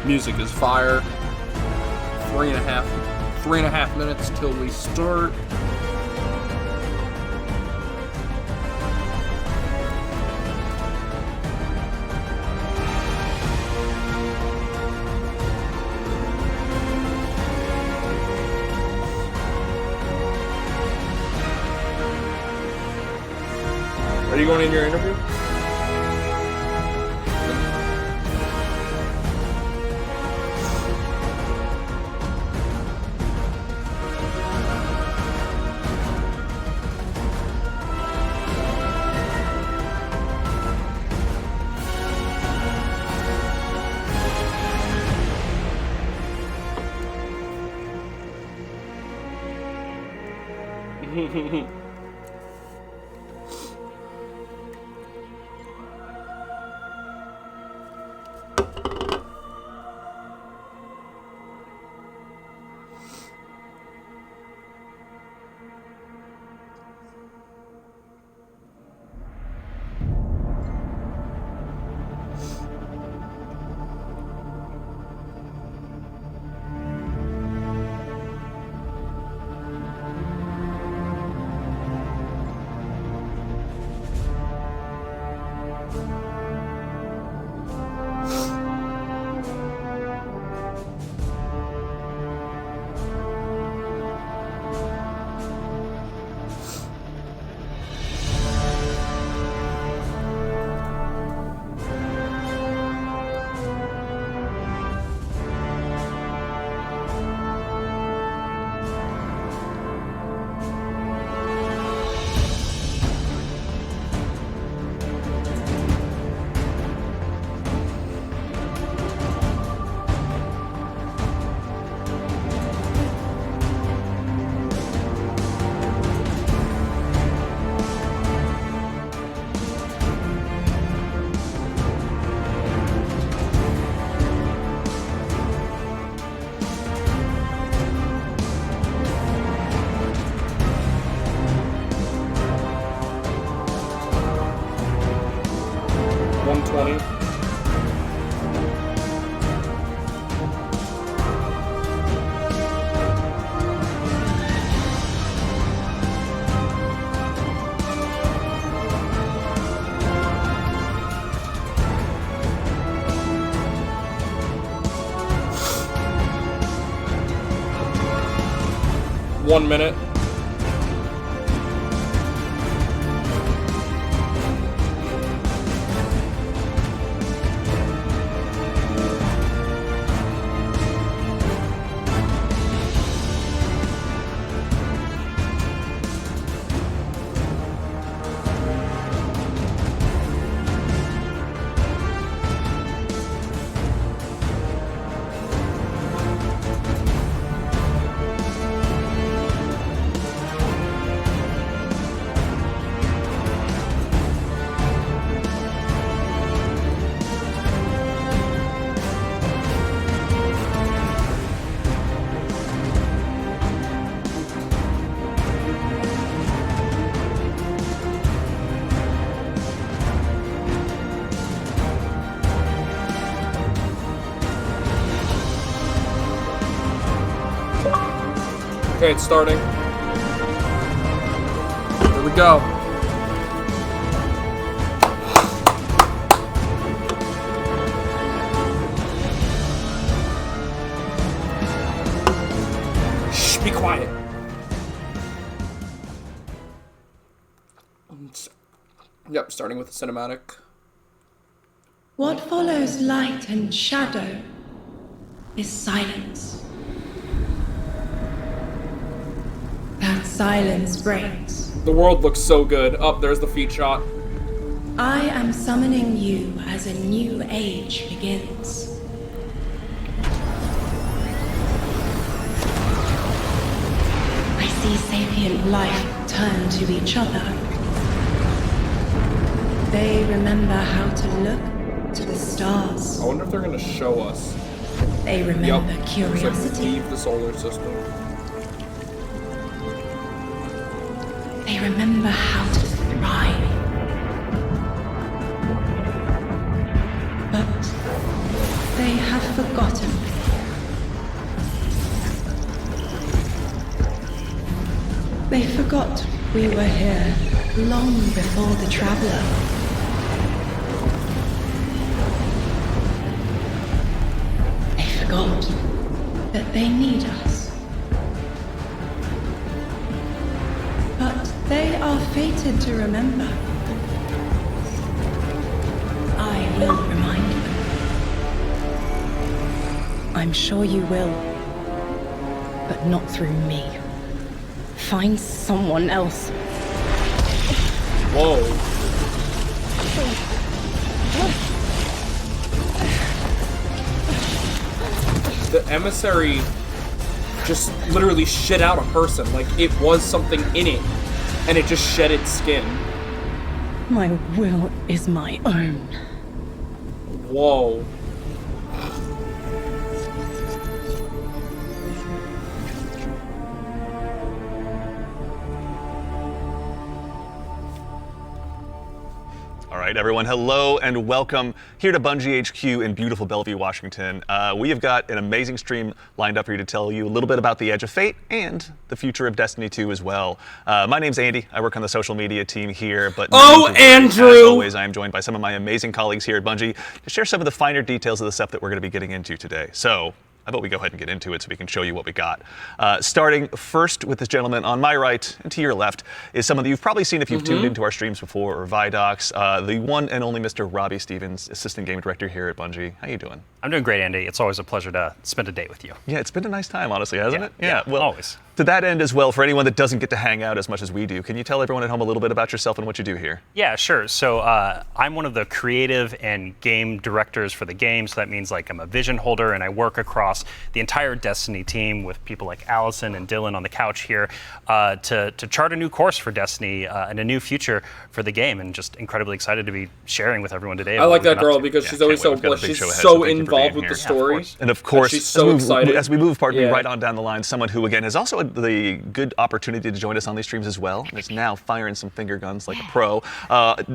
Music is fire. 3.5 minutes till we start. Are you going in your interview? One minute. Okay, it's starting. Here we go. Shh, be quiet. Yep, starting with the cinematic. What follows light and shadow is silence. That silence breaks. The world looks so good. Up there's the feet shot. I am summoning you as a new age begins. I see sapient life turn to each other. They remember how to look to the stars. I wonder if they're gonna show us. They remember Yep. curiosity. Looks like leave the solar system. They remember how to thrive. But They have forgotten. They forgot we were here long before the Traveler. They forgot that they need us. But they are fated to remember. I will remind them. I'm sure you will. But not through me. Find someone else. Whoa. The emissary just literally shit out a person. Like, it was something in it, and it just shed its skin. My will is my own. Whoa. All right, everyone, hello and welcome here to Bungie HQ in beautiful Bellevue, Washington. We have got an amazing stream lined up for you to tell you a little bit about the Edge of Fate and the future of Destiny 2 as well. My name's Andy. I work on the social media team here, but Andrew! As always, I am joined by some of my amazing colleagues here at Bungie to share some of the finer details of the stuff that we're going to be getting into today. So, how about we go ahead and get into it so we can show you what we got. Starting first with this gentleman on my right and to your left is someone that you've probably seen if you've tuned into our streams before or Vidocs, the one and only Mr. Robbie Stevens, Assistant Game Director here at Bungie. How you doing? I'm doing great, Andy. It's always a pleasure to spend a day with you. Yeah, it's been a nice time, honestly, hasn't it? Yeah, well, always. To that end as well, for anyone that doesn't get to hang out as much as we do, can you tell everyone at home a little bit about yourself and what you do here? Yeah, sure. So I'm one of the creative and game directors for the game. So that means like I'm a vision holder and I work across the entire Destiny team with people like Allison and Dylan on the couch here to chart a new course for Destiny and a new future for the game. And just incredibly excited to be sharing with everyone today. I like that girl because she's always so she's so involved with the story. And of course, she's so excited. As we move, right on down the line, someone who again has also had the good opportunity to join us on these streams as well, and is now firing some finger guns like a pro.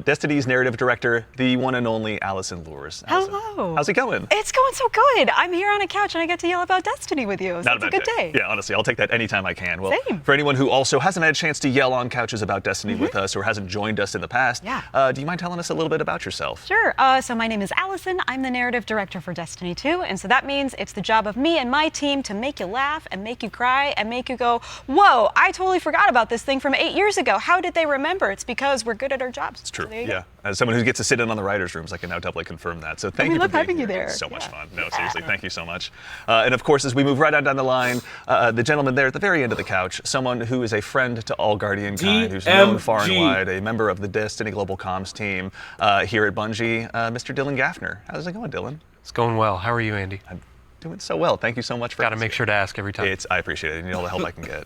Destiny's narrative director, the one and only Allison Lures. Allison, hello. How's it going? It's going so good. I'm here on a couch and I get to yell about Destiny with you. So it's a good day. Yeah, honestly, I'll take that anytime I can. Well, Same. For anyone who also hasn't had a chance to yell on couches about Destiny with us or hasn't joined us in the past, do you mind telling us a little bit about yourself? Sure. So my name is Allison. I'm the narrative director for Destiny 2, and so that means it's the job of me and my team to make you laugh and make you cry and make you go, whoa, I totally forgot about this thing from 8 years ago. How did they remember? It's because we're good at our jobs. It's true. So yeah. As someone who gets to sit in on the writers' rooms, I can now doubly confirm that. So thank you for love being having here. you there. So much fun. No, seriously, thank you so much. And of course, as we move right on down the line, the gentleman there at the very end of the couch, someone who is a friend to all Guardian kind, who's known far and wide, a member of the Destiny Global Comms team here at Bungie, Mr. Dylan Gaffner. How's it going, Dylan? It's going well. How are you, Andy? I'm doing so well. Thank you so much for Got to make sure to ask every time. I appreciate it. You know all the help I can get.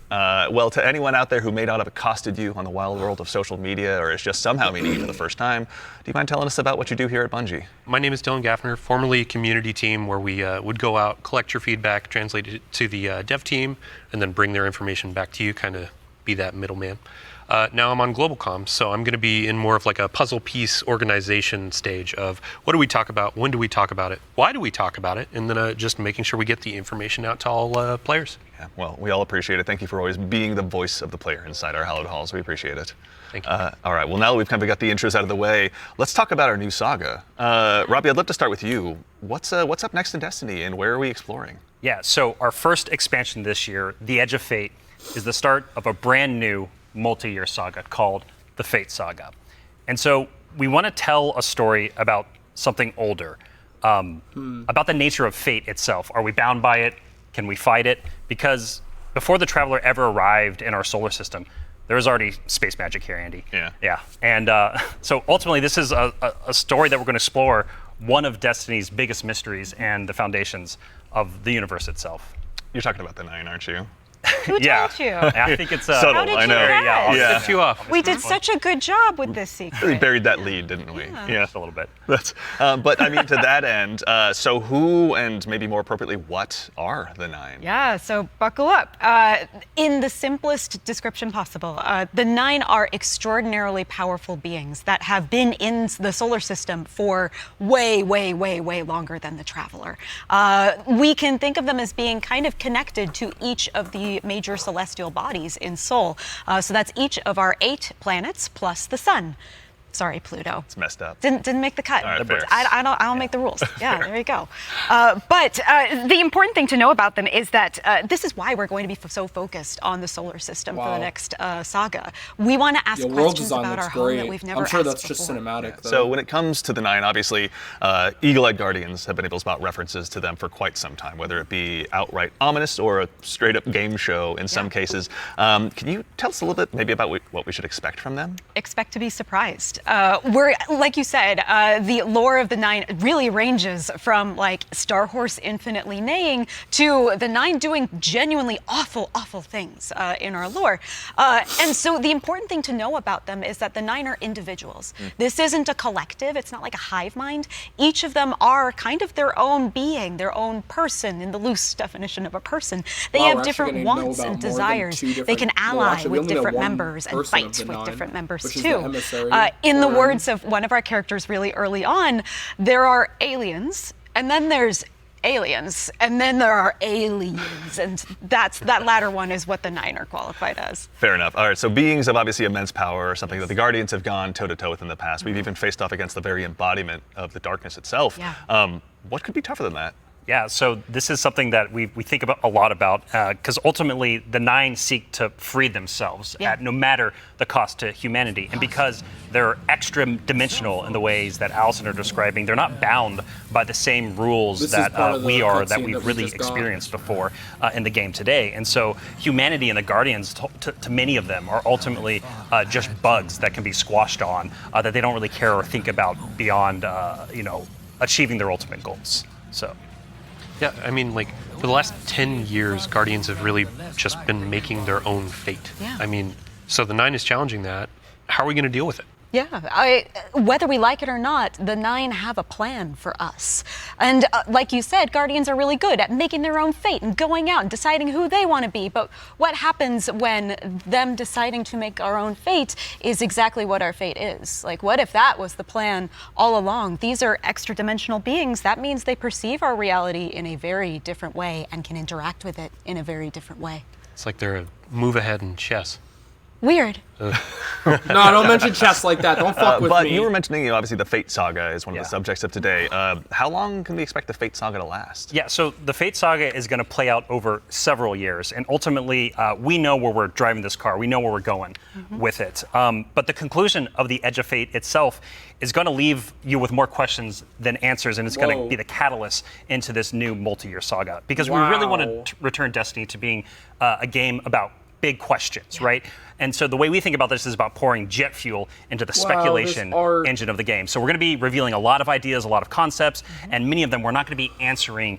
Well, to anyone out there who may not have accosted you on the wild world of social media or is just somehow meeting you for the first time, do you mind telling us about what you do here at Bungie? My name is Dylan Gaffner, formerly community team, where we would go out, collect your feedback, translate it to the dev team, and then bring their information back to you, kind of be that middleman. Now I'm on Global Comms, so I'm going to be in more of like a puzzle piece organization stage of what do we talk about, when do we talk about it, why do we talk about it, and then just making sure we get the information out to all players. Yeah, well, we all appreciate it. Thank you for always being the voice of the player inside our hallowed halls. We appreciate it. Thank you. All right, well, now that we've kind of got the intros out of the way, let's talk about our new saga. Robbie, I'd love to start with you. What's up next in Destiny, and where are we exploring? Yeah, so our first expansion this year, The Edge of Fate, is the start of a brand new multi-year saga called the Fate Saga. And so we want to tell a story about something older, about the nature of fate itself. Are we bound by it? Can we fight it? Because before the Traveler ever arrived in our solar system, there was already space magic here, Andy. Yeah. And so ultimately, this is a story that we're going to explore one of Destiny's biggest mysteries and the foundations of the universe itself. You're talking about the Nine, aren't you? Who Yeah. told you? I think it's Subtle, How did I you know. guess? Yeah. Set you off. We did such a good job with this Really secret. buried that lead, didn't we? Yeah. just a little bit. That's, but I mean, to that end, so who and maybe more appropriately, what are the Nine? Yeah, so buckle up. In the simplest description possible, the Nine are extraordinarily powerful beings that have been in the solar system for way, way, way, way longer than the Traveler. We can think of them as being kind of connected to each of the major celestial bodies in Sol. So that's each of our 8 planets plus the Sun. Sorry, Pluto. It's messed up. Didn't make the cut. All right, fair. I don't make the rules. Yeah, there you go. But the important thing to know about them is that this is why we're going to be so focused on the solar system for the Wow. next saga. We want to ask Your world questions design about our looks home great. that we've never I'm sure asked that's just before. cinematic. Though. So when it comes to the Nine, obviously, Eagle-eyed Guardians have been able to spot references to them for quite some time, whether it be outright ominous or a straight-up game show in some cases. Can you tell us a little bit maybe about what we should expect from them? Expect to be surprised. We're, like you said, the lore of the Nine really ranges from like Star Horse infinitely neighing to the Nine doing genuinely awful, awful things in our lore. And so the important thing to know about them is that the Nine are individuals. This isn't a collective. It's not like a hive mind. Each of them are kind of their own being, their own person in the loose definition of a person. They Wow, have we're actually different getting to know wants about and more than desires. 2 They different- can well, ally actually, we with only know different one members and person of fight the with 9, different members which is the too. emissary, In the or- words of one of our characters really early on, there are aliens, and then there's aliens, and then there are aliens, and that latter one is what the Nine are qualified as. Fair enough. All right, so beings of obviously immense power, or something that the Guardians have gone toe-to-toe with in the past. We've even faced off against the very embodiment of the darkness itself. Yeah. What could be tougher than that? Yeah, so this is something that we think about a lot about because ultimately the Nine seek to free themselves at no matter the cost to humanity. And because they're extra dimensional in the ways that Allison are describing, they're not bound by the same rules This is part that of the we are, that cutscene we've that we really just got. experienced before in the game today. And so humanity and the Guardians, to many of them, are ultimately just bugs that can be squashed on, that they don't really care or think about beyond, achieving their ultimate goals. So. Yeah, I mean, like, for the last 10 years, Guardians have really just been making their own fate. Yeah. I mean, so the Nine is challenging that. How are we going to deal with it? Yeah, whether we like it or not, the Nine have a plan for us. And like you said, Guardians are really good at making their own fate and going out and deciding who they want to be. But what happens when them deciding to make our own fate is exactly what our fate is? Like, what if that was the plan all along? These are extra-dimensional beings. That means they perceive our reality in a very different way and can interact with it in a very different way. It's like they're a move ahead in chess. Weird. No, don't mention chess like that. Don't fuck with But me. you were mentioning, obviously, the Fate Saga is one of Yeah. the subjects of today. How long can we expect the Fate Saga to last? Yeah, so the Fate Saga is going to play out over several years, and ultimately, we know where we're driving this car. We know where we're going with it. But the conclusion of the Edge of Fate itself is going to leave you with more questions than answers, and it's going Whoa. to be the catalyst into this new multi-year saga. Because we really want Wow. to return Destiny to being a game about big questions, right? And so the way we think about this is about pouring jet fuel into the speculation this art- engine of the game. So we're going to be revealing a lot of ideas, a lot of concepts, and many of them we're not going to be answering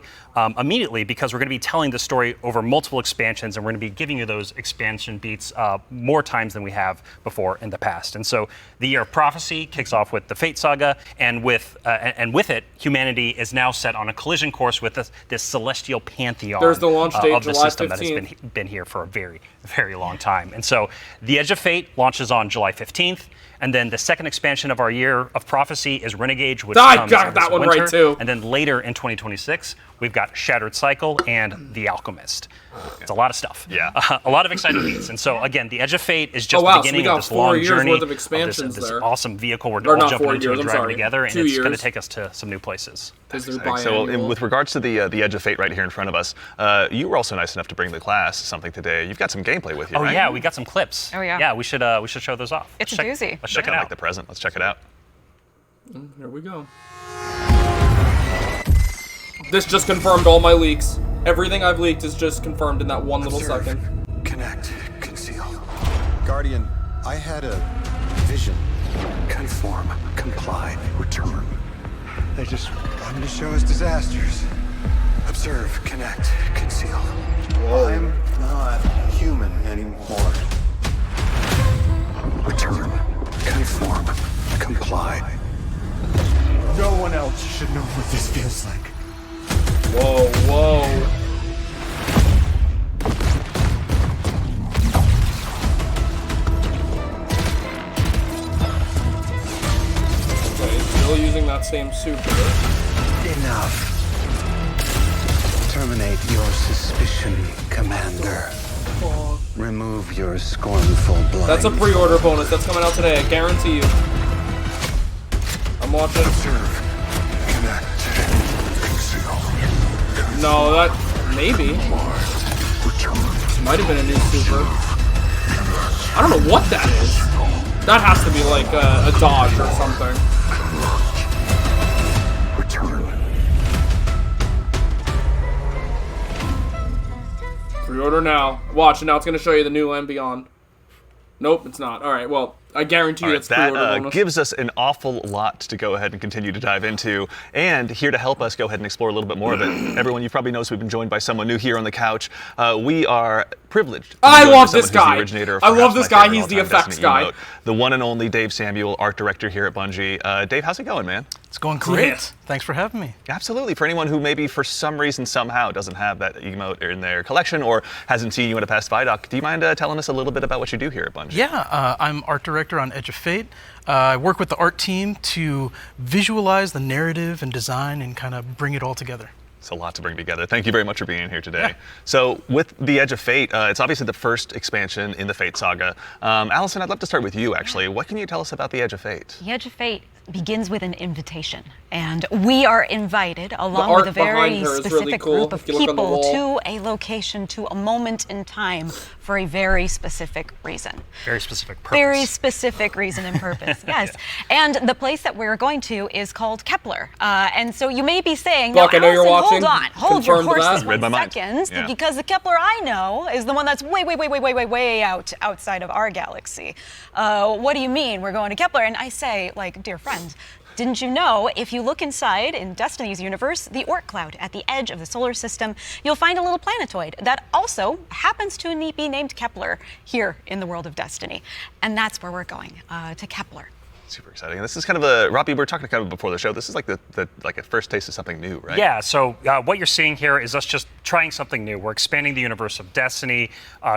immediately because we're going to be telling the story over multiple expansions, and we're going to be giving you those expansion beats more times than we have before in the past. And so the Year of Prophecy kicks off with the Fate Saga, and with it, humanity is now set on a collision course with this celestial pantheon There's the launch date, of the July system that 15th. has been here for a very, very long time. And so the Edge of Fate launches on July 15th. And then the second expansion of our Year of Prophecy is Renegade, which I comes got in that this one winter. right, too. And then later in 2026, we've got Shattered Cycle and The Alchemist. It's a lot of stuff. Yeah. A lot of exciting beats. And so, again, the Edge of Fate is just Oh, wow, the so we beginning got of this 4 long years journey worth of expansions this there. awesome vehicle we're Or all not jumping 4 into years, and I'm driving sorry. together. And 2 it's going to years. take us to some new places. Because they're So, biannual. with regards to the Edge of Fate right here in front of us, you were also nice enough to bring the class something today. You've got some gameplay with you, Oh, right? yeah, we got some clips. Oh, yeah. Yeah, we should show those off. It's a Let's doozy. Let's check it Kinda out. like the present. Let's check it out. Here we go. This just confirmed all my leaks. Everything I've leaked is just confirmed in that one little Observe, second. Connect. Conceal. Guardian, I had a vision. Conform. Comply. Return. They just wanted to show us disasters. Observe, connect, conceal. I'm not human anymore. Return, conform, comply. No one else should know what this feels like. Whoa, whoa. Okay, still using that same super. Enough. Terminate your suspicion, Commander. Remove your scornful blind. That's a pre-order bonus. That's coming out today. I guarantee you. I'm watching. Observe, connect, conceal. No, that maybe. Might have been a new super. I don't know what that is. That has to be like a dodge or something. Return. Pre-order now. Watch, and now it's going to show you the new Land Beyond. Nope, it's not. All right, well, I guarantee you it's pre-order That bonus. gives us an awful lot to go ahead and continue to dive into. And here to help us go ahead and explore a little bit more of it, everyone, you probably noticed we've been joined by someone new here on the couch. We are privileged. to be I joined by love someone this who's guy. The originator of I love perhaps this my guy. favorite He's the all-time effects Destiny guy. emote, the one and only Dave Samuel, art director here at Bungie. Dave, how's it going, man? It's going great. Yeah. Thanks for having me. Absolutely. For anyone who maybe for some reason somehow doesn't have that emote in their collection or hasn't seen you at a past Vidoc, do you mind telling us a little bit about what you do here at Bungie? Yeah, I'm art director on Edge of Fate. I work with the art team to visualize the narrative and design and kind of bring it all together. It's a lot to bring together. Thank you very much for being here today. Yeah. So with the Edge of Fate, it's obviously the first expansion in the Fate saga. Allison, I'd love to start with you, actually. What can you tell us about the Edge of Fate? The Edge of Fate begins with an invitation, and we are invited along art with a very behind her is specific really cool. group of If you look on the people wall. to a location, to a moment in time for a very specific reason. Very specific purpose. Very specific reason and purpose, yes. And the place that we're going to is called Kepler. And so you may be saying, Buck, I no, know you're Allison, watching. hold your Confirmed horses that. Read my 1 mind. second, Yeah. because the Kepler I know is the one that's way outside of our galaxy. What do you mean we're going to Kepler? And I say, like, dear friend, didn't you know, if you look inside in Destiny's universe, the Oort cloud at the edge of the solar system, you'll find a little planetoid that also happens to be named Kepler here in the world of Destiny. And that's where we're going, to Kepler. Super exciting. This is kind of a, Robbie, we were talking kind of before the show, this is like like a first taste of something new, right? Yeah, so what you're seeing here is us just trying something new. We're expanding the universe of Destiny,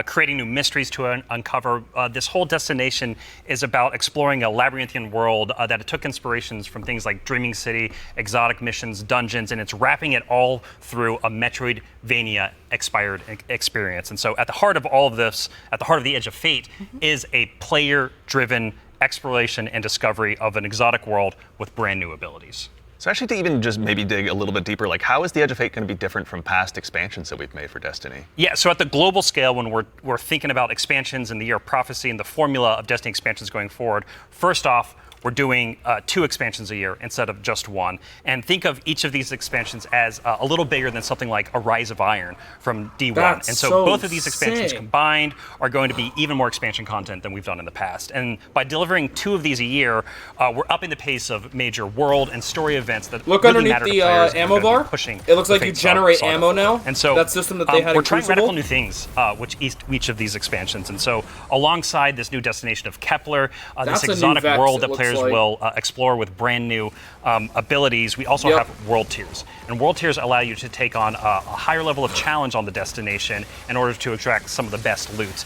creating new mysteries to uncover. This whole destination is about exploring a labyrinthian world that took inspirations from things like Dreaming City, exotic missions, dungeons, and it's wrapping it all through a Metroidvania expired experience. And so at the heart of all of this, at the heart of the Edge of Fate, is a player-driven exploration and discovery of an exotic world with brand new abilities. So actually to even just maybe dig a little bit deeper, like how is the Edge of Fate going to be different from past expansions that we've made for Destiny? Yeah, so at the global scale, when we're thinking about expansions in the Year of Prophecy and the formula of Destiny expansions going forward, first off, we're doing 2 expansions a year instead of just 1. And think of each of these expansions as a little bigger than something like a Rise of Iron from D1. That's and so so both of these expansions sick. combined are going to be even more expansion content than we've done in the past. And by delivering 2 of these a year, we're upping the pace of major world and story events that Look really underneath matter to the players and are ammo gonna be bar. pushing It looks the like you Fate saga generate forward. ammo now. And so that system that they had we're in trying Crucible. radical new things, which each of these expansions. And so alongside this new destination of Kepler, That's this a new exotic Vex, world it that looks players like. will explore with brand new abilities, we also Yep. have world tiers. And world tiers allow you to take on a higher level of challenge on the destination in order to extract some of the best loot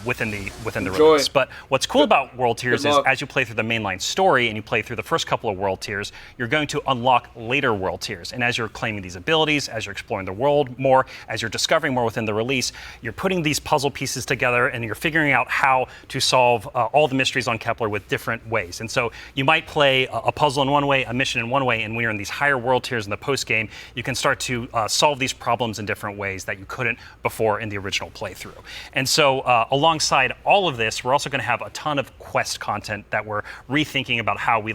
within the Enjoy. release. But what's cool about world tiers Good is luck. as you play through the mainline story and you play through the first couple of world tiers, you're going to unlock later world tiers. And as you're claiming these abilities, as you're exploring the world more, as you're discovering more within the release, you're putting these puzzle pieces together and you're figuring out how to solve all the mysteries on Kepler with different ways. And so you might play a puzzle in one way, a mission in one way, and when you're in these higher world tiers in the post game, you can start to solve these problems in different ways that you couldn't before in the original playthrough. And so alongside all of this, we're also going to have a ton of quest content that we're rethinking about how we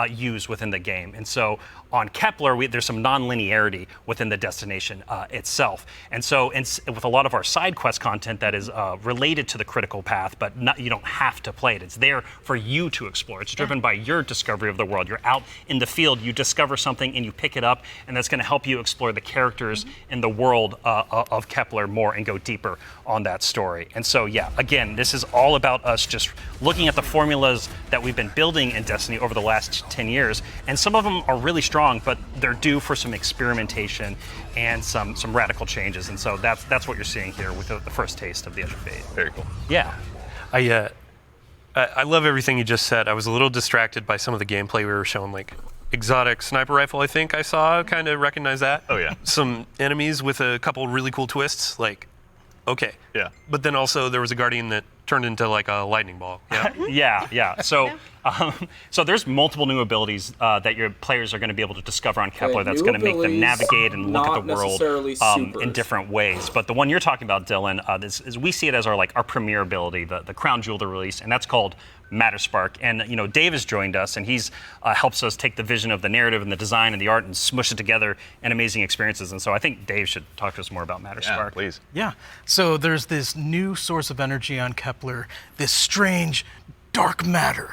use within the game. And so on Kepler, there's some non-linearity within the destination itself. And so with a lot of our side quest content that is related to the critical path, but you don't have to play it. It's there for you to explore. It's driven by your discovery of the world. You're out in the field, you discover something and you pick it up, and that's going to help you explore the characters in the world of Kepler more and go deeper on that story. And so, yeah, again, this is all about us just looking at the formulas that we've been building in Destiny over the last 10 years. And some of them are really strong, but they're due for some experimentation and some radical changes. And so that's what you're seeing here with the first taste of the Edge of Fate. Very cool. Yeah. I love everything you just said. I was a little distracted by some of the gameplay we were showing, like exotic sniper rifle, I think I saw, kind of recognize that. Oh, yeah. Some enemies with a couple really cool twists, like, okay. Yeah. But then also there was a Guardian that turned into like a lightning ball. Yeah. yeah. So there's multiple new abilities that your players are going to be able to discover on Kepler that's going to make them navigate and look at the world in different ways. But the one you're talking about, Dylan, is we see it as our premier ability, the crown jewel to release, and that's called Matterspark. And Dave has joined us, and he's helps us take the vision of the narrative and the design and the art and smush it together in amazing experiences. And so I think Dave should talk to us more about Matterspark. Yeah, please. Yeah. So there's this new source of energy on Kepler, this strange dark matter.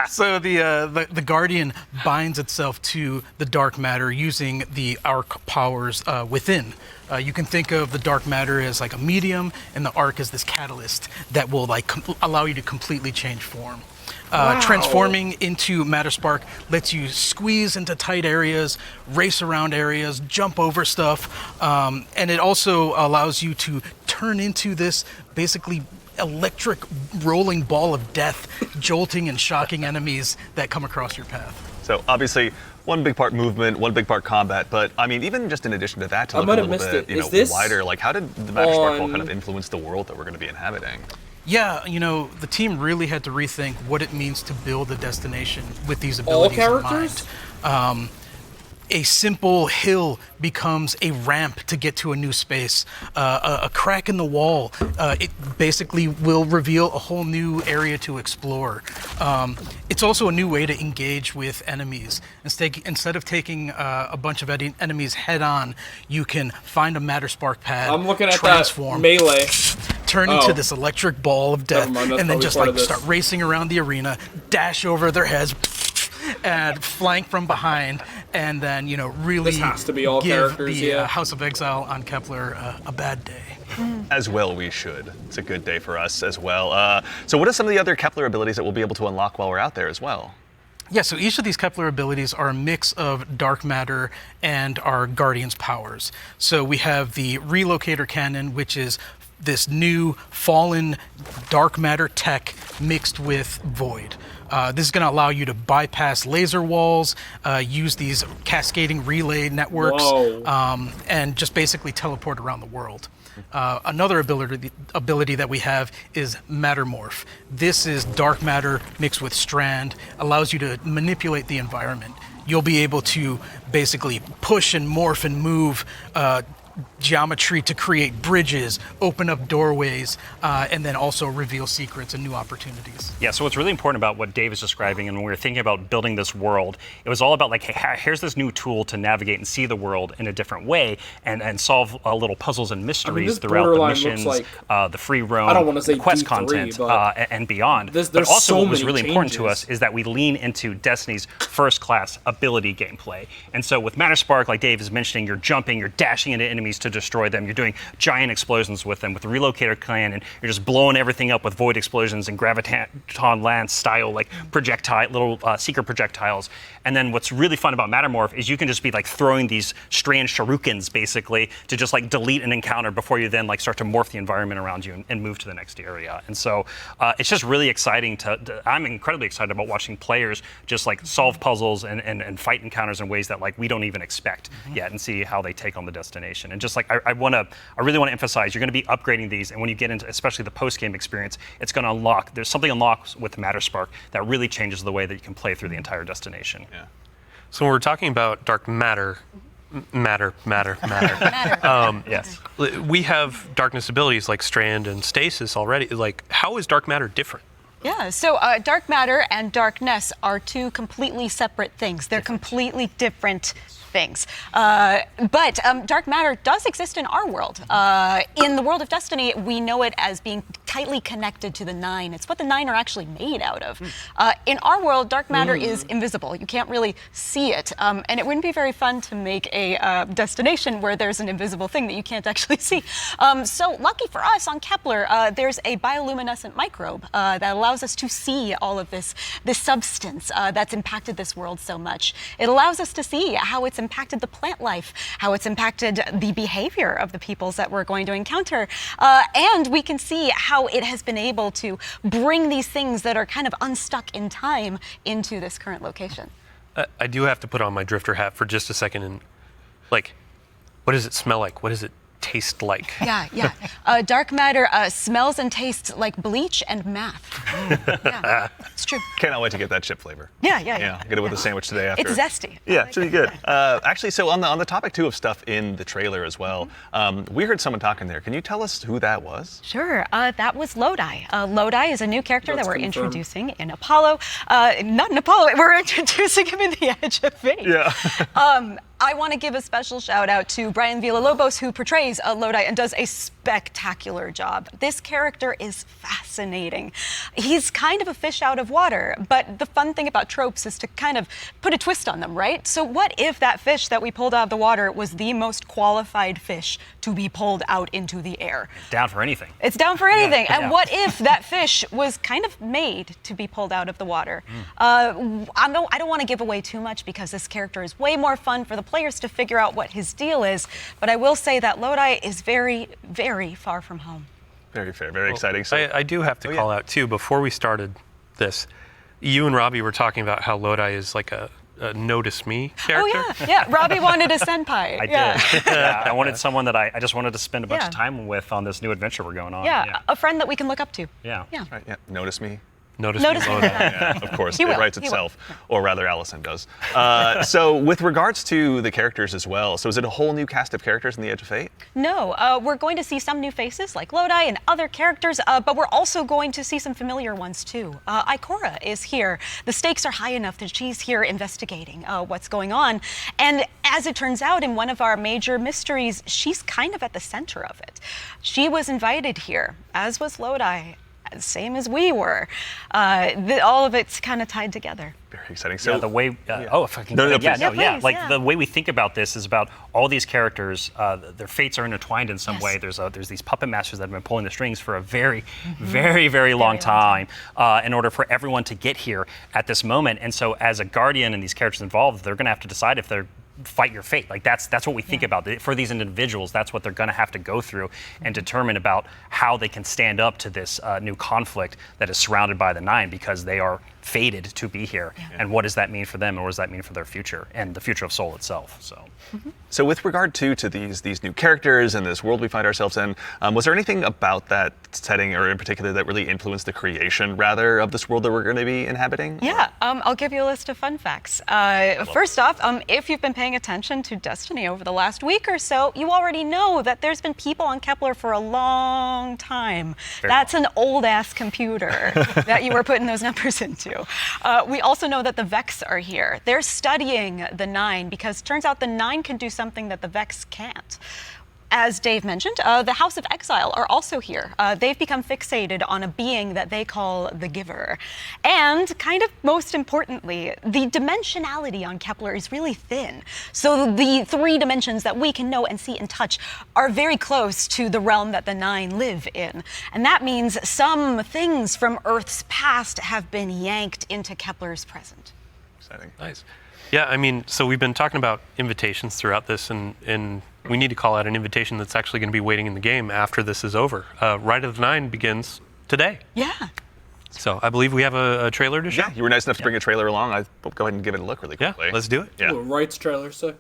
So the Guardian binds itself to the dark matter using the arc powers within. You can think of the dark matter as like a medium, and the arc as this catalyst that will allow you to completely change form. Transforming into Matterspark lets you squeeze into tight areas, race around areas, jump over stuff, and it also allows you to turn into this basically electric rolling ball of death, jolting and shocking enemies that come across your path. So obviously, one big part movement, one big part combat, but I mean, even just in addition to that, to look a little bit wider, like how did the Matterspark Ball kind of influence the world that we're going to be inhabiting? Yeah, the team really had to rethink what it means to build a destination with these abilities all characters? in mind. A simple hill becomes a ramp to get to a new space. A crack in the wall, it basically will reveal a whole new area to explore. It's also a new way to engage with enemies. Instead of taking a bunch of enemies head on, you can find a Matterspark pad, I'm looking at transform, that melee. turn into this electric ball of death, and then just start racing around the arena, dash over their heads, and flank from behind, and then really this has to be all give characters, the House of Exile on Kepler a bad day. As well we should. It's a good day for us as well. So what are some of the other Kepler abilities that we'll be able to unlock while we're out there as well? Yeah, so each of these Kepler abilities are a mix of dark matter and our Guardian's powers. So we have the Relocator Cannon, which is this new fallen dark matter tech mixed with void. This is going to allow you to bypass laser walls, use these cascading relay networks, and just basically teleport around the world. Another ability that we have is Mattermorph. This is dark matter mixed with strand, allows you to manipulate the environment. You'll be able to basically push and morph and move geometry to create bridges, open up doorways, and then also reveal secrets and new opportunities. Yeah, so what's really important about what Dave is describing, and when we were thinking about building this world, it was all about hey, here's this new tool to navigate and see the world in a different way and solve little puzzles and mysteries throughout the missions, the free roam, I don't want to say quest D3, content, but and beyond. But also what was really important to us is that we lean into Destiny's first-class ability gameplay. And so with Matterspark, like Dave is mentioning, you're jumping, you're dashing into enemies to destroy them. You're doing giant explosions with them. With the Relocator Cannon, you're just blowing everything up with void explosions and graviton lance style little secret projectiles. And then what's really fun about Mattermorph is you can just be throwing these strange shurikens basically to just delete an encounter before you then start to morph the environment around you and move to the next area. And so it's just really exciting I'm incredibly excited about watching players just solve puzzles and fight encounters in ways that we don't even expect yet, and see how they take on the destination. And just I really want to emphasize, you're going to be upgrading these, and when you get into especially the post-game experience, it's going to unlock, there's something unlocks with Matterspark that really changes the way that you can play through the entire destination. Yeah. So when we're talking about dark matter, yes, we have darkness abilities like Strand and Stasis already. How is dark matter different? Yeah, so dark matter and darkness are two completely separate things. They're completely different things. But dark matter does exist in our world. In the world of Destiny, we know it as being tightly connected to the Nine. It's what the Nine are actually made out of. In our world, dark matter is invisible. You can't really see it. And it wouldn't be very fun to make a destination where there's an invisible thing that you can't actually see. So lucky for us on Kepler, there's a bioluminescent microbe that allows us to see all of this substance that's impacted this world so much. It allows us to see how it's impacted the plant life, how it's impacted the behavior of the peoples that we're going to encounter. And we can see how it has been able to bring these things that are kind of unstuck in time into this current location. I do have to put on my drifter hat for just a second and, like, what does it smell like? What does it taste like? Yeah. Dark matter smells and tastes like bleach and math. Yeah, it's true. Cannot wait to get that chip flavor. Yeah. Get it with a sandwich today after. It's zesty. Yeah, it's really good. Actually, so on the topic too of stuff in the trailer as well, we heard someone talking there. Can you tell us who that was? Sure. That was Lodi. Lodi is a new character That's that we're confirmed. introducing in Apollo. Not in Apollo. We're introducing him in the Edge of Fate. Yeah. I want to give a special shout out to Brian Villalobos, who portrays Lodi and does a spectacular job. This character is fascinating. He's kind of a fish out of water, but the fun thing about tropes is to kind of put a twist on them, right? So what if that fish that we pulled out of the water was the most qualified fish to be pulled out into the air? Down for anything. It's down for anything. Yeah. And what if that fish was kind of made to be pulled out of the water? I don't want to give away too much because this character is way more fun for the players to figure out what his deal is. But I will say that Lodi is very, very far from home. Very fair, very exciting. So, I do have to call out, too, before we started this, you and Robbie were talking about how Lodi is like a notice me character. Oh, yeah. Robbie wanted a senpai. I did. Yeah, I wanted someone that I just wanted to spend a bunch of time with on this new adventure we're going on. Yeah, a friend that we can look up to. Yeah. right, yeah. Notice me. Notice Notice me, me. Lodi. Yeah, of course, He it will. writes He itself, or rather Allison does. So with regards to the characters as well, so is it a whole new cast of characters in the Edge of Fate? No, we're going to see some new faces like Lodi and other characters, but we're also going to see some familiar ones too. Ikora is here. The stakes are high enough that she's here investigating what's going on. And as it turns out, in one of our major mysteries, she's kind of at the center of it. She was invited here, as was Lodi. Same as we were. All of it's kind of tied together. Very exciting. So the way, if I can, please, like the way we think about this is about all these characters. Their fates are intertwined in some way. There's these puppet masters that have been pulling the strings for a very, very long time in order for everyone to get here at this moment. And so, as a guardian and these characters involved, they're going to have to decide if they're fight your fate. Like that's what we think about. For these individuals, that's what they're going to have to go through and determine about how they can stand up to this new conflict that is surrounded by the Nine, because they are fated to be here. And what does that mean for them, and what does that mean for their future and the future of Soul itself? So with regard to these new characters and this world we find ourselves in, was there anything about that setting, or in particular, that really influenced the creation, rather, of this world that we're going to be inhabiting? Yeah, I'll give you a list of fun facts. First off, if you've been paying attention to Destiny over the last week or so, you already know that there's been people on Kepler for a long time. That's an old-ass computer that you were putting those numbers into. We also know that the Vex are here. They're studying the Nine because it turns out the Nine can do something that the Vex can't. As Dave mentioned, the House of Exile are also here. They've become fixated on a being that they call the Giver. And kind of most importantly, the dimensionality on Kepler is really thin. So the 3 dimensions that we can know and see and touch are very close to the realm that the Nine live in. And that means some things from Earth's past have been yanked into Kepler's present. Exciting. Nice. Yeah, I mean, so we've been talking about invitations throughout this, and we need to call out an invitation that's actually going to be waiting in the game after this is over. Ride of the Nine begins today. Yeah. So I believe we have a trailer to show. Yeah, you were nice enough to bring a trailer along. I'll go ahead and give it a look really quickly. Yeah, let's do it. Yeah. Ooh, rights trailer, so.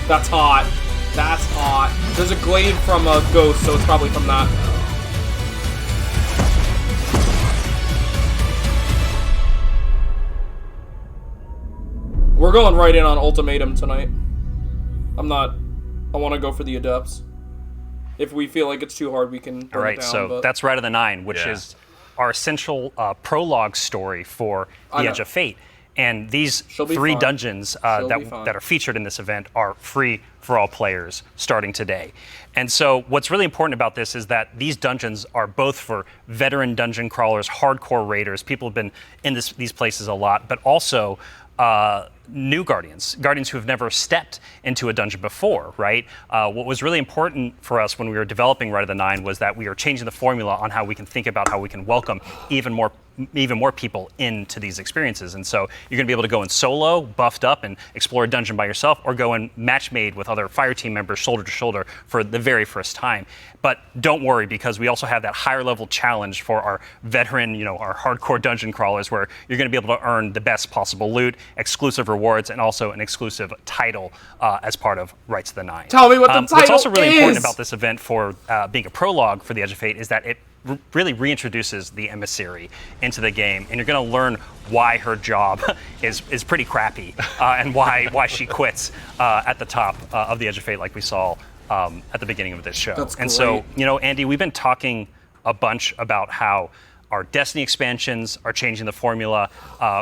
That's hot. That's hot. There's a glaive from a ghost, so it's probably from that. We're going right in on Ultimatum tonight. I want to go for the Adepts. If we feel like it's too hard, we can bring All right, it down, so but that's Rite of the Nine, which is our essential prologue story for The Edge of Fate. And these She'll be 3 fun. dungeons She'll be fun. that are featured in this event are free for all players starting today. And so what's really important about this is that these dungeons are both for veteran dungeon crawlers, hardcore raiders, people who've been in these places a lot, but also new Guardians who have never stepped into a dungeon before, right? What was really important for us when we were developing Rite of the Nine was that we are changing the formula on how we can think about how we can welcome even more people into these experiences. And so you're going to be able to go in solo, buffed up, and explore a dungeon by yourself, or go in match made with other fire team members shoulder to shoulder for the very first time. But don't worry, because we also have that higher level challenge for our veteran, our hardcore dungeon crawlers, where you're going to be able to earn the best possible loot, exclusive rewards, and also an exclusive title as part of Rites of the Nine. Tell me what the title What's also really is. important about this event for being a prologue for the Edge of Fate is that it really reintroduces the emissary into the game, and you're going to learn why her job is pretty crappy and why she quits at the top of the Edge of Fate, like we saw at the beginning of this show. That's and so, great. Andy, we've been talking a bunch about how our Destiny expansions are changing the formula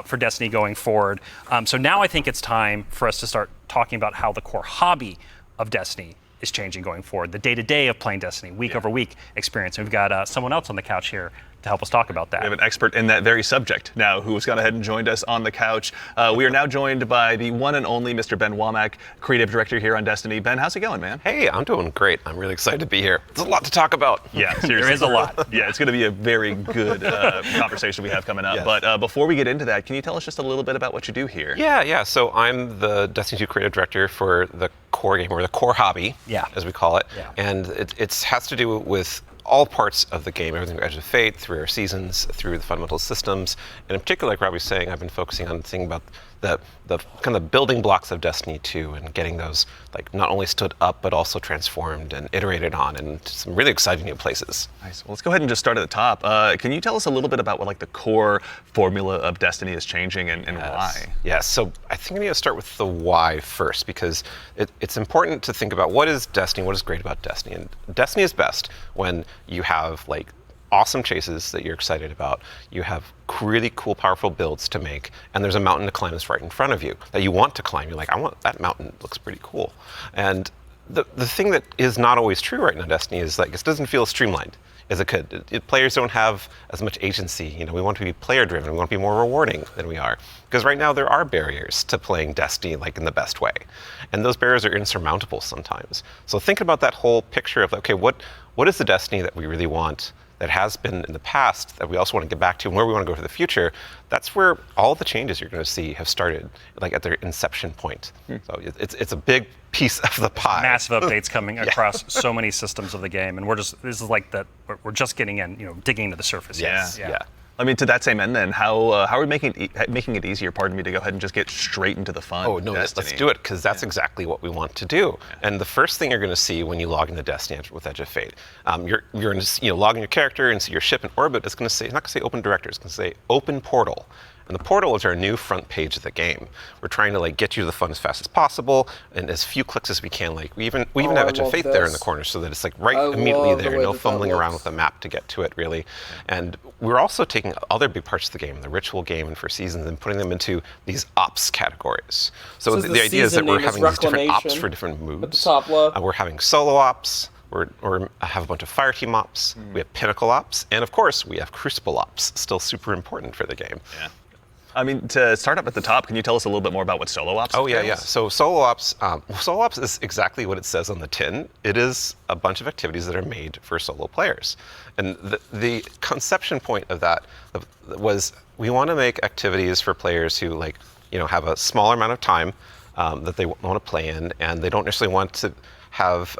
for Destiny going forward. So now I think it's time for us to start talking about how the core hobby of Destiny is changing going forward. The day-to-day of playing Destiny, week over week experience. And we've got someone else on the couch here to help us talk about that. We have an expert in that very subject now who's gone ahead and joined us on the couch. We are now joined by the one and only Mr. Ben Womack, creative director here on Destiny. Ben, how's it going, man? Hey, I'm doing great. I'm really excited to be here. There's a lot to talk about. Yeah, seriously. There is a lot. Yeah, it's going to be a very good conversation we have coming up. Yes. But before we get into that, can you tell us just a little bit about what you do here? Yeah. So I'm the Destiny 2 creative director for the core game, or the core hobby, as we call it. Yeah. And it has to do with all parts of the game, everything from Edge of Fate, through our seasons, through the fundamental systems. And in particular, like Robbie was saying, I've been focusing on thinking about the kind of building blocks of Destiny 2 and getting those like not only stood up, but also transformed and iterated on in some really exciting new places. Nice. Well, let's go ahead and just start at the top. Can you tell us a little bit about what like the core formula of Destiny is changing and why? Yes. So I think I need to start with the why first, because it's important to think about what is Destiny, what is great about Destiny. And Destiny is best when you have like awesome chases that you're excited about, you have really cool, powerful builds to make, and there's a mountain to climb that's right in front of you that you want to climb. You're like, I want that mountain, it looks pretty cool. And the thing that is not always true right now in Destiny is like it doesn't feel streamlined as it could. Players don't have as much agency. We want to be player driven, we want to be more rewarding than we are. Because right now there are barriers to playing Destiny like in the best way. And those barriers are insurmountable sometimes. So think about that whole picture of, okay, what is the Destiny that we really want, that has been in the past, that we also want to get back to, and where we want to go for the future? That's where all the changes you're going to see have started, like at their inception point. So it's a big piece of the pie. Massive updates coming across so many systems of the game, and this is like that. We're just getting in, digging into the surface. Yeah. I mean, to that same end, then, how are we making it easier? Pardon me, to go ahead and just get straight into the fun. Oh no, let's do it, because that's exactly what we want to do. And the first thing you're going to see when you log into Destiny with Edge of Fate, you're going to log in your character and see your ship in orbit. It's going to say, it's not going to say Open Director, it's going to say Open Portal. And the portal is our new front page of the game. We're trying to like get you to the fun as fast as possible and as few clicks as we can. Like we even have Edge of Fate there in the corner, so that it's like immediately there, no fumbling around with the map to get to it really. And we're also taking other big parts of the game, the ritual game and for seasons, and putting them into these ops categories. So the idea is that we're having these different ops for different moves. At the top left. We're having solo ops. We have a bunch of fire team ops. We have pinnacle ops, and of course we have crucible ops. Still super important for the game. Yeah. I mean, to start up at the top, can you tell us a little bit more about what solo ops is? Oh, yeah. So solo ops is exactly what it says on the tin. It is a bunch of activities that are made for solo players. And the conception point of that was we want to make activities for players who have a smaller amount of time that they want to play in, and they don't necessarily want to have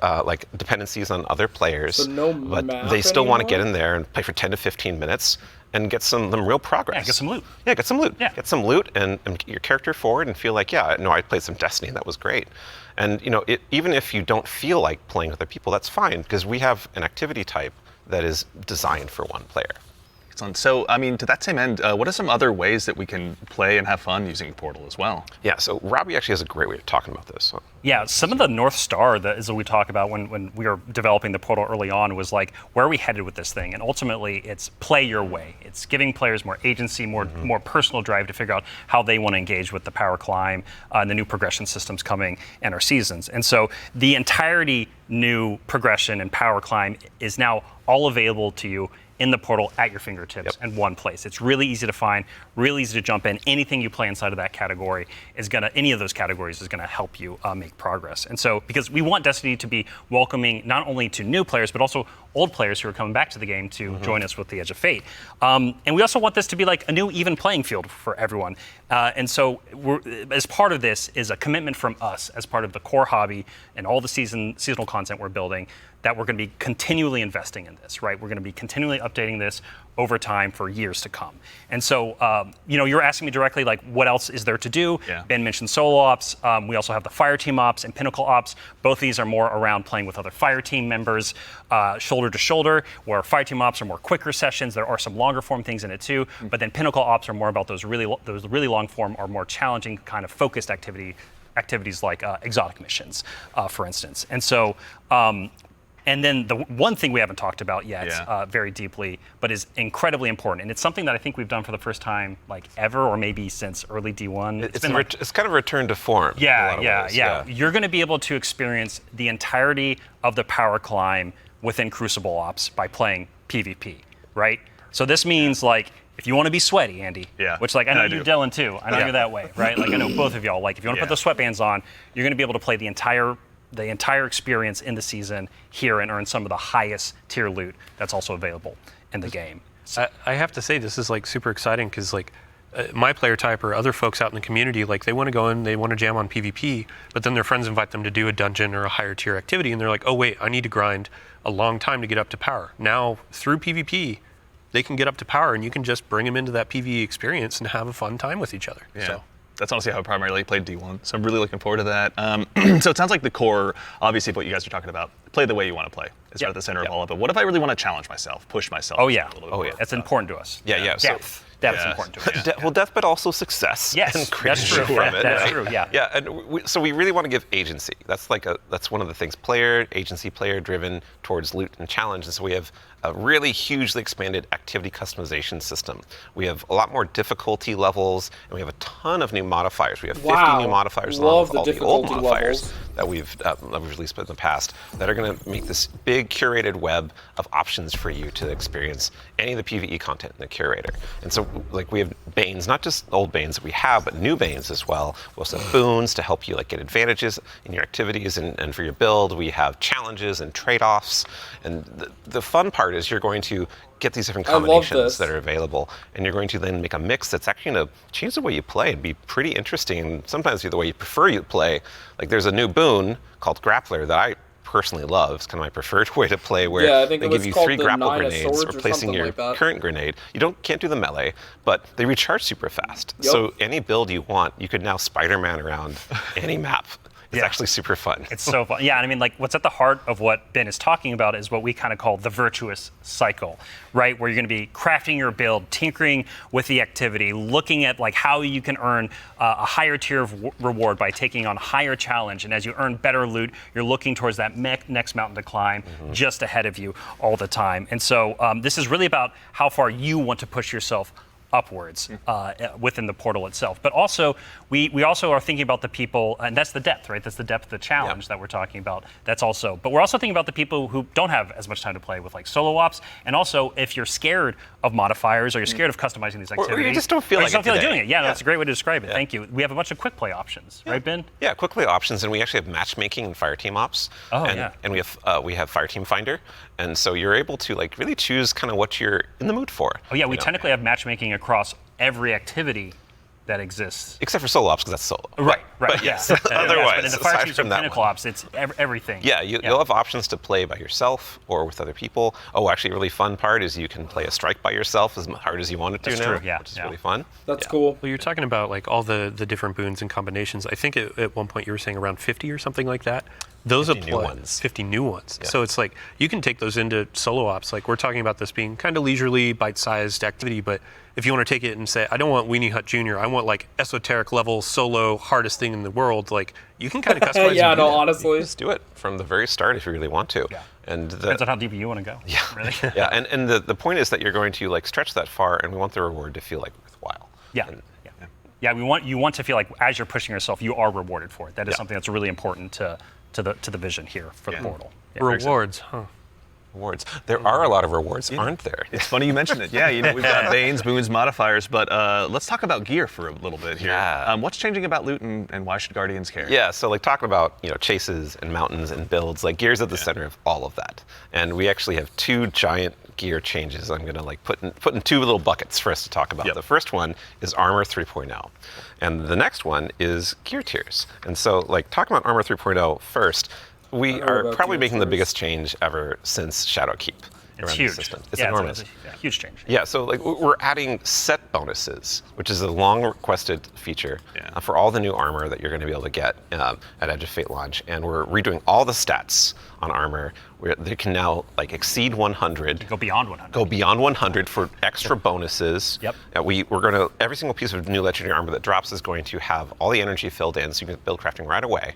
dependencies on other players, so no but map they still want to anymore? get in there and play for 10 to 15 minutes and get some real progress. Yeah, get some loot. Yeah, get some loot. Yeah. Get some loot and get your character forward and feel like, yeah, no, I played some Destiny and that was great. And even if you don't feel like playing with other people, that's fine, because we have an activity type that is designed for one player. Excellent. So, I mean, to that same end, what are some other ways that we can play and have fun using Portal as well? Yeah, so Robbie actually has a great way of talking about this. So. Yeah, some of the North Star that is what we talk about when we were developing the Portal early on was like, where are we headed with this thing? And ultimately, it's play your way. It's giving players more agency, more personal drive to figure out how they want to engage with the power climb and the new progression systems coming and our seasons. And so the entirety new progression and power climb is now all available to you in the Portal at your fingertips in one place. It's really easy to find, really easy to jump in. Anything you play inside of that category any of those categories is gonna help you make progress. And so, because we want Destiny to be welcoming not only to new players, but also old players who are coming back to the game to join us with the Edge of Fate. And we also want this to be like a new even playing field for everyone. And so as part of this is a commitment from us as part of the core hobby and all the seasonal content we're building, that we're going to be continually investing in this, right? We're going to be continually updating this over time for years to come. And so, you're asking me directly, like, what else is there to do? Yeah. Ben mentioned solo ops. We also have the fire team ops and pinnacle ops. Both of these are more around playing with other fire team members, shoulder to shoulder, where fire team ops are more quicker sessions. There are some longer form things in it too, but then pinnacle ops are more about those really long form or more challenging kind of focused activities like exotic missions, for instance. And so, and then the one thing we haven't talked about yet very deeply, but is incredibly important, and it's something that I think we've done for the first time like ever, or maybe since early D1. It's kind of a return to form. in a lot of ways. Yeah. You're going to be able to experience the entirety of the power climb within Crucible Ops by playing PvP, right? So this means like, if you want to be sweaty, Andy, which like I know you, Dylan, too. I know you're that way, right? Like I know both of y'all. Like if you want to put the sweatbands on, you're going to be able to play the entire experience in the season here and earn some of the highest tier loot that's also available in the game. I have to say, this is like super exciting because like my player type or other folks out in the community, like they want to go in, they want to jam on PvP, but then their friends invite them to do a dungeon or a higher tier activity, and they're like, oh wait, I need to grind a long time to get up to power. Now through PvP, they can get up to power, and you can just bring them into that PvE experience and have a fun time with each other. Yeah. So. That's honestly how I primarily played D1, so I'm really looking forward to that. So it sounds like the core, obviously, of what you guys are talking about, play the way you want to play. It's at the center of all of it. What if I really want to challenge myself, push myself? Oh yeah, That's important to us. Yeah. That's important to us. Well, death, but also success. Yes, and that's true. From it, That's right? true. Yeah. Yeah, and so we really want to give agency. That's one of the things. Player driven towards loot and challenge. And so we have a really hugely expanded activity customization system. We have a lot more difficulty levels, and we have a ton of new modifiers. We have 50 new modifiers along with all the old modifiers that we've released in the past that are going to make this big curated web of options for you to experience any of the PvE content in the curator. And so, like, we have Banes, not just old Banes that we have, but new Banes as well. We also have boons to help you like get advantages in your activities and for your build. We have challenges and trade-offs. And the fun part is you're going to get these different combinations that are available, and you're going to then make a mix that's actually going to change the way you play and be pretty interesting, and sometimes be the way you prefer you play. Like there's a new boon called Grappler that I personally love. It's kind of my preferred way to play, where they give you 3 grapple grenades replacing your current grenade. You can't do the melee, but they recharge super fast. So any build you want, you could now Spider-Man around any map. It's actually super fun. It's so fun. Yeah, and I mean, like, what's at the heart of what Ben is talking about is what we kind of call the virtuous cycle, right? Where you're going to be crafting your build, tinkering with the activity, looking at like how you can earn a higher tier of reward by taking on higher challenge. And as you earn better loot, you're looking towards that next mountain to climb just ahead of you all the time. And so this is really about how far you want to push yourself upwards within the portal itself. But also, we also are thinking about the people, and that's the depth, right? That's the depth of the challenge that we're talking about. That's also, but we're also thinking about the people who don't have as much time to play with like solo ops, and also if you're scared of modifiers or you're scared of customizing these activities. Or you just don't feel like doing it. Yeah, that's a great way to describe it. Thank you. We have a bunch of quick play options, right, Ben? Yeah, quick play options, and we actually have matchmaking and fire team ops. And we have fire team finder, and so you're able to like really choose kind of what you're in the mood for. Oh yeah, we technically have matchmaking across every activity that exists. Except for solo ops, because that's solo. Right. But yes, Yeah. otherwise, But in the fire aside teams from or that pinnacle one. ops, it's everything. Yeah, you'll have options to play by yourself or with other people. Oh, actually, a really fun part is you can play a strike by yourself as hard as you want it to That's now, true, yeah, which is yeah. really fun. That's cool. Well, you're talking about like all the different boons and combinations. I think at one point you were saying around 50 or something like that. Those 50 new apply- ones. 50 new ones. Yeah. So it's like you can take those into solo ops. Like we're talking about this being kind of leisurely, bite-sized activity, but if you want to take it and say, I don't want Weenie Hut Jr., I want like esoteric level solo hardest thing in the world, like you can kind of customize. Yeah, and do no, that. honestly. Just do it from the very start if you really want to. Yeah. And Depends on how deep you want to go. Yeah. Really. yeah, and the point is that you're going to like stretch that far, and we want the reward to feel like worthwhile. Yeah. And- Yeah, you want to feel like as you're pushing yourself, you are rewarded for it. That is Yeah. something that's really important to the vision here for the portal. Yeah. Rewards, huh? Rewards. There are a lot of rewards, aren't there? It's funny you mentioned it. Yeah, we've got Banes, boons, modifiers, but let's talk about gear for a little bit here. Yeah. What's changing about loot and why should Guardians care? Yeah, so like talking about chases and mountains and builds, like gear's at the center of all of that. And we actually have two giant gear changes I'm gonna like put in two little buckets for us to talk about. Yep. The first one is Armor 3.0. And the next one is gear tiers. And so like talking about Armor 3.0 first, we are about probably gear making the tiers. biggest change ever since Shadowkeep. It's around huge. the system. It's Yeah, enormous. It's a huge change. Yeah, so like we're adding set bonuses, which is a long requested feature for all the new armor that you're going to be able to get at Edge of Fate launch, and we're redoing all the stats on armor. Where they can now like exceed 100. Go beyond 100. Go beyond 100 for extra bonuses. Yep. We're going to every single piece of new legendary armor that drops is going to have all the energy filled in, so you can build crafting right away.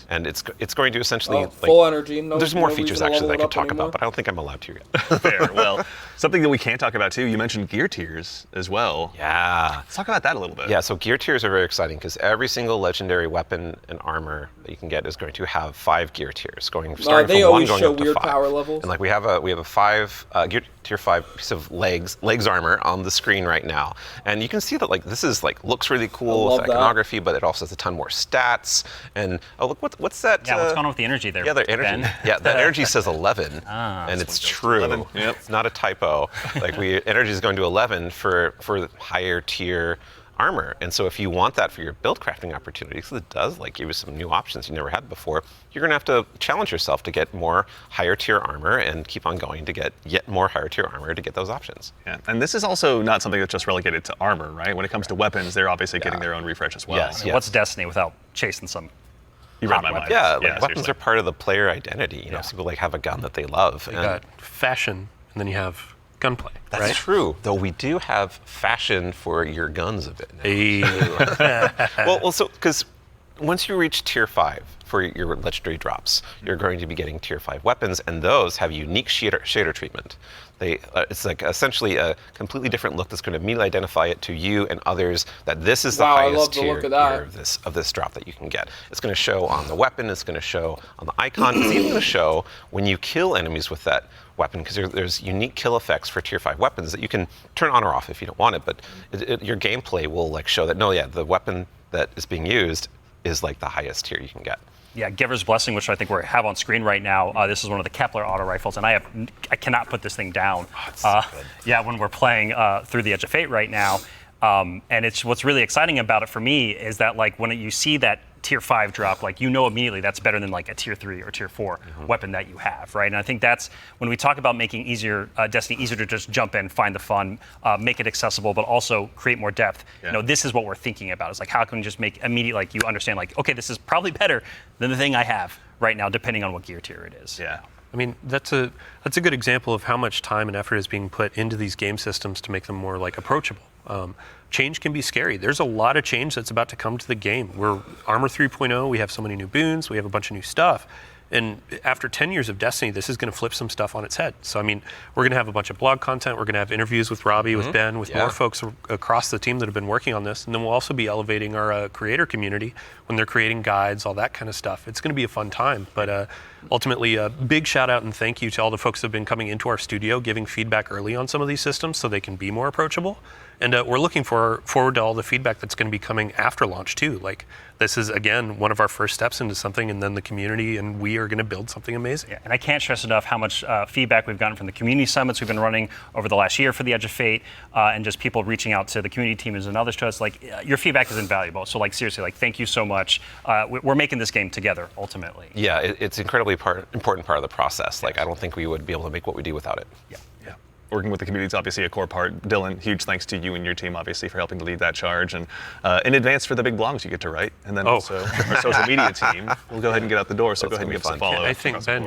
And it's going to essentially full energy. No, there's more no features reason to actually that I level could it up talk anymore. about, but I don't think I'm allowed to yet. Fair. Well, something that we can't talk about too, you mentioned gear tiers as well. Yeah. Let's talk about that a little bit. Yeah, so gear tiers are very exciting because every single legendary weapon and armor that you can get is going to have 5 gear tiers, starting they from 1 always going show up to weird 5. power levels. And like we have a 5 gear tier 5 piece of legs armor on the screen right now, and you can see that like this is like looks really cool love with that. iconography, but it also has a ton more stats. And oh look, what's that? Yeah, what's going on with the energy there? Yeah, the energy. Ben? Yeah, that energy says 11, Ah, and so it's it goes to true. 11. Yep. It's not a typo. Like energy is going to 11 for the higher tier armor, and so if you want that for your build crafting opportunities, it does like give you some new options you never had before. You're gonna have to challenge yourself to get more higher tier armor and keep on going to get yet more higher tier armor to get those options. Yeah. And this is also not something that's just relegated to armor, right? When it comes to weapons, they're obviously getting their own refresh as well. Yes. What's Destiny without chasing some? You read hot my mind. weapons? Yeah, like weapons seriously. are part of the player identity. You know, some people like have a gun that they love. You got fashion, and then you have gunplay. That's right? true, though we do have fashion for your guns a bit now. Hey. well, so because once you reach tier 5 for your legendary drops, you're going to be getting tier 5 weapons, and those have unique shader treatment. It's like essentially a completely different look that's going to immediately identify it to you and others that this is the Wow, I love highest the tier look of that. gear of this drop that you can get. It's going to show on the weapon, it's going to show on the icon, it's even going to show when you kill enemies with that weapon, because there's unique kill effects for tier 5 weapons that you can turn on or off if you don't want it, but your gameplay will like show that, no, yeah, the weapon that is being used is like the highest tier you can get. Yeah, Giver's Blessing, which I think we have on screen right now. This is one of the Kepler auto rifles, and I cannot put this thing down. Yeah, when we're playing through the Edge of Fate right now, and it's what's really exciting about it for me is that like when you see that tier 5 drop, like you know immediately that's better than like a tier 3 or tier 4 weapon that you have, right? And I think that's when we talk about making Destiny easier to just jump in, find the fun, make it accessible, but also create more depth. Yeah. You know, this is what we're thinking about. It's like how can we just make immediate, like you understand, like okay, this is probably better than the thing I have right now, depending on what gear tier it is. Yeah. I mean, that's a good example of how much time and effort is being put into these game systems to make them more like approachable. Change can be scary. There's a lot of change that's about to come to the game. We're Armor 3.0, we have so many new boons, we have a bunch of new stuff. And after 10 years of Destiny, this is going to flip some stuff on its head. So, I mean, we're going to have a bunch of blog content. We're going to have interviews with Robbie, with Ben, with more folks across the team that have been working on this. And then we'll also be elevating our creator community when they're creating guides, all that kind of stuff. It's going to be a fun time. But ultimately, a big shout out and thank you to all the folks that have been coming into our studio, giving feedback early on some of these systems so they can be more approachable. And we're looking forward to all the feedback that's going to be coming after launch too. Like, this is, again, one of our first steps into something, and then the community and we are going to build something amazing. Yeah, and I can't stress enough how much feedback we've gotten from the community summits we've been running over the last year for the Edge of Fate, and just people reaching out to the community teams and others to us. Like, your feedback is invaluable. So, like, seriously, like, thank you so much. We're making this game together, ultimately. Yeah, it's incredibly important part of the process. Like, I don't think we would be able to make what we do without it. Yeah. Working with the community is obviously a core part. Dylan, huge thanks to you and your team, obviously, for helping to lead that charge. And in advance for the big blogs you get to write. And then also our social media team. We'll go ahead and get out the door, so go ahead and give us a follow. I think, Ben,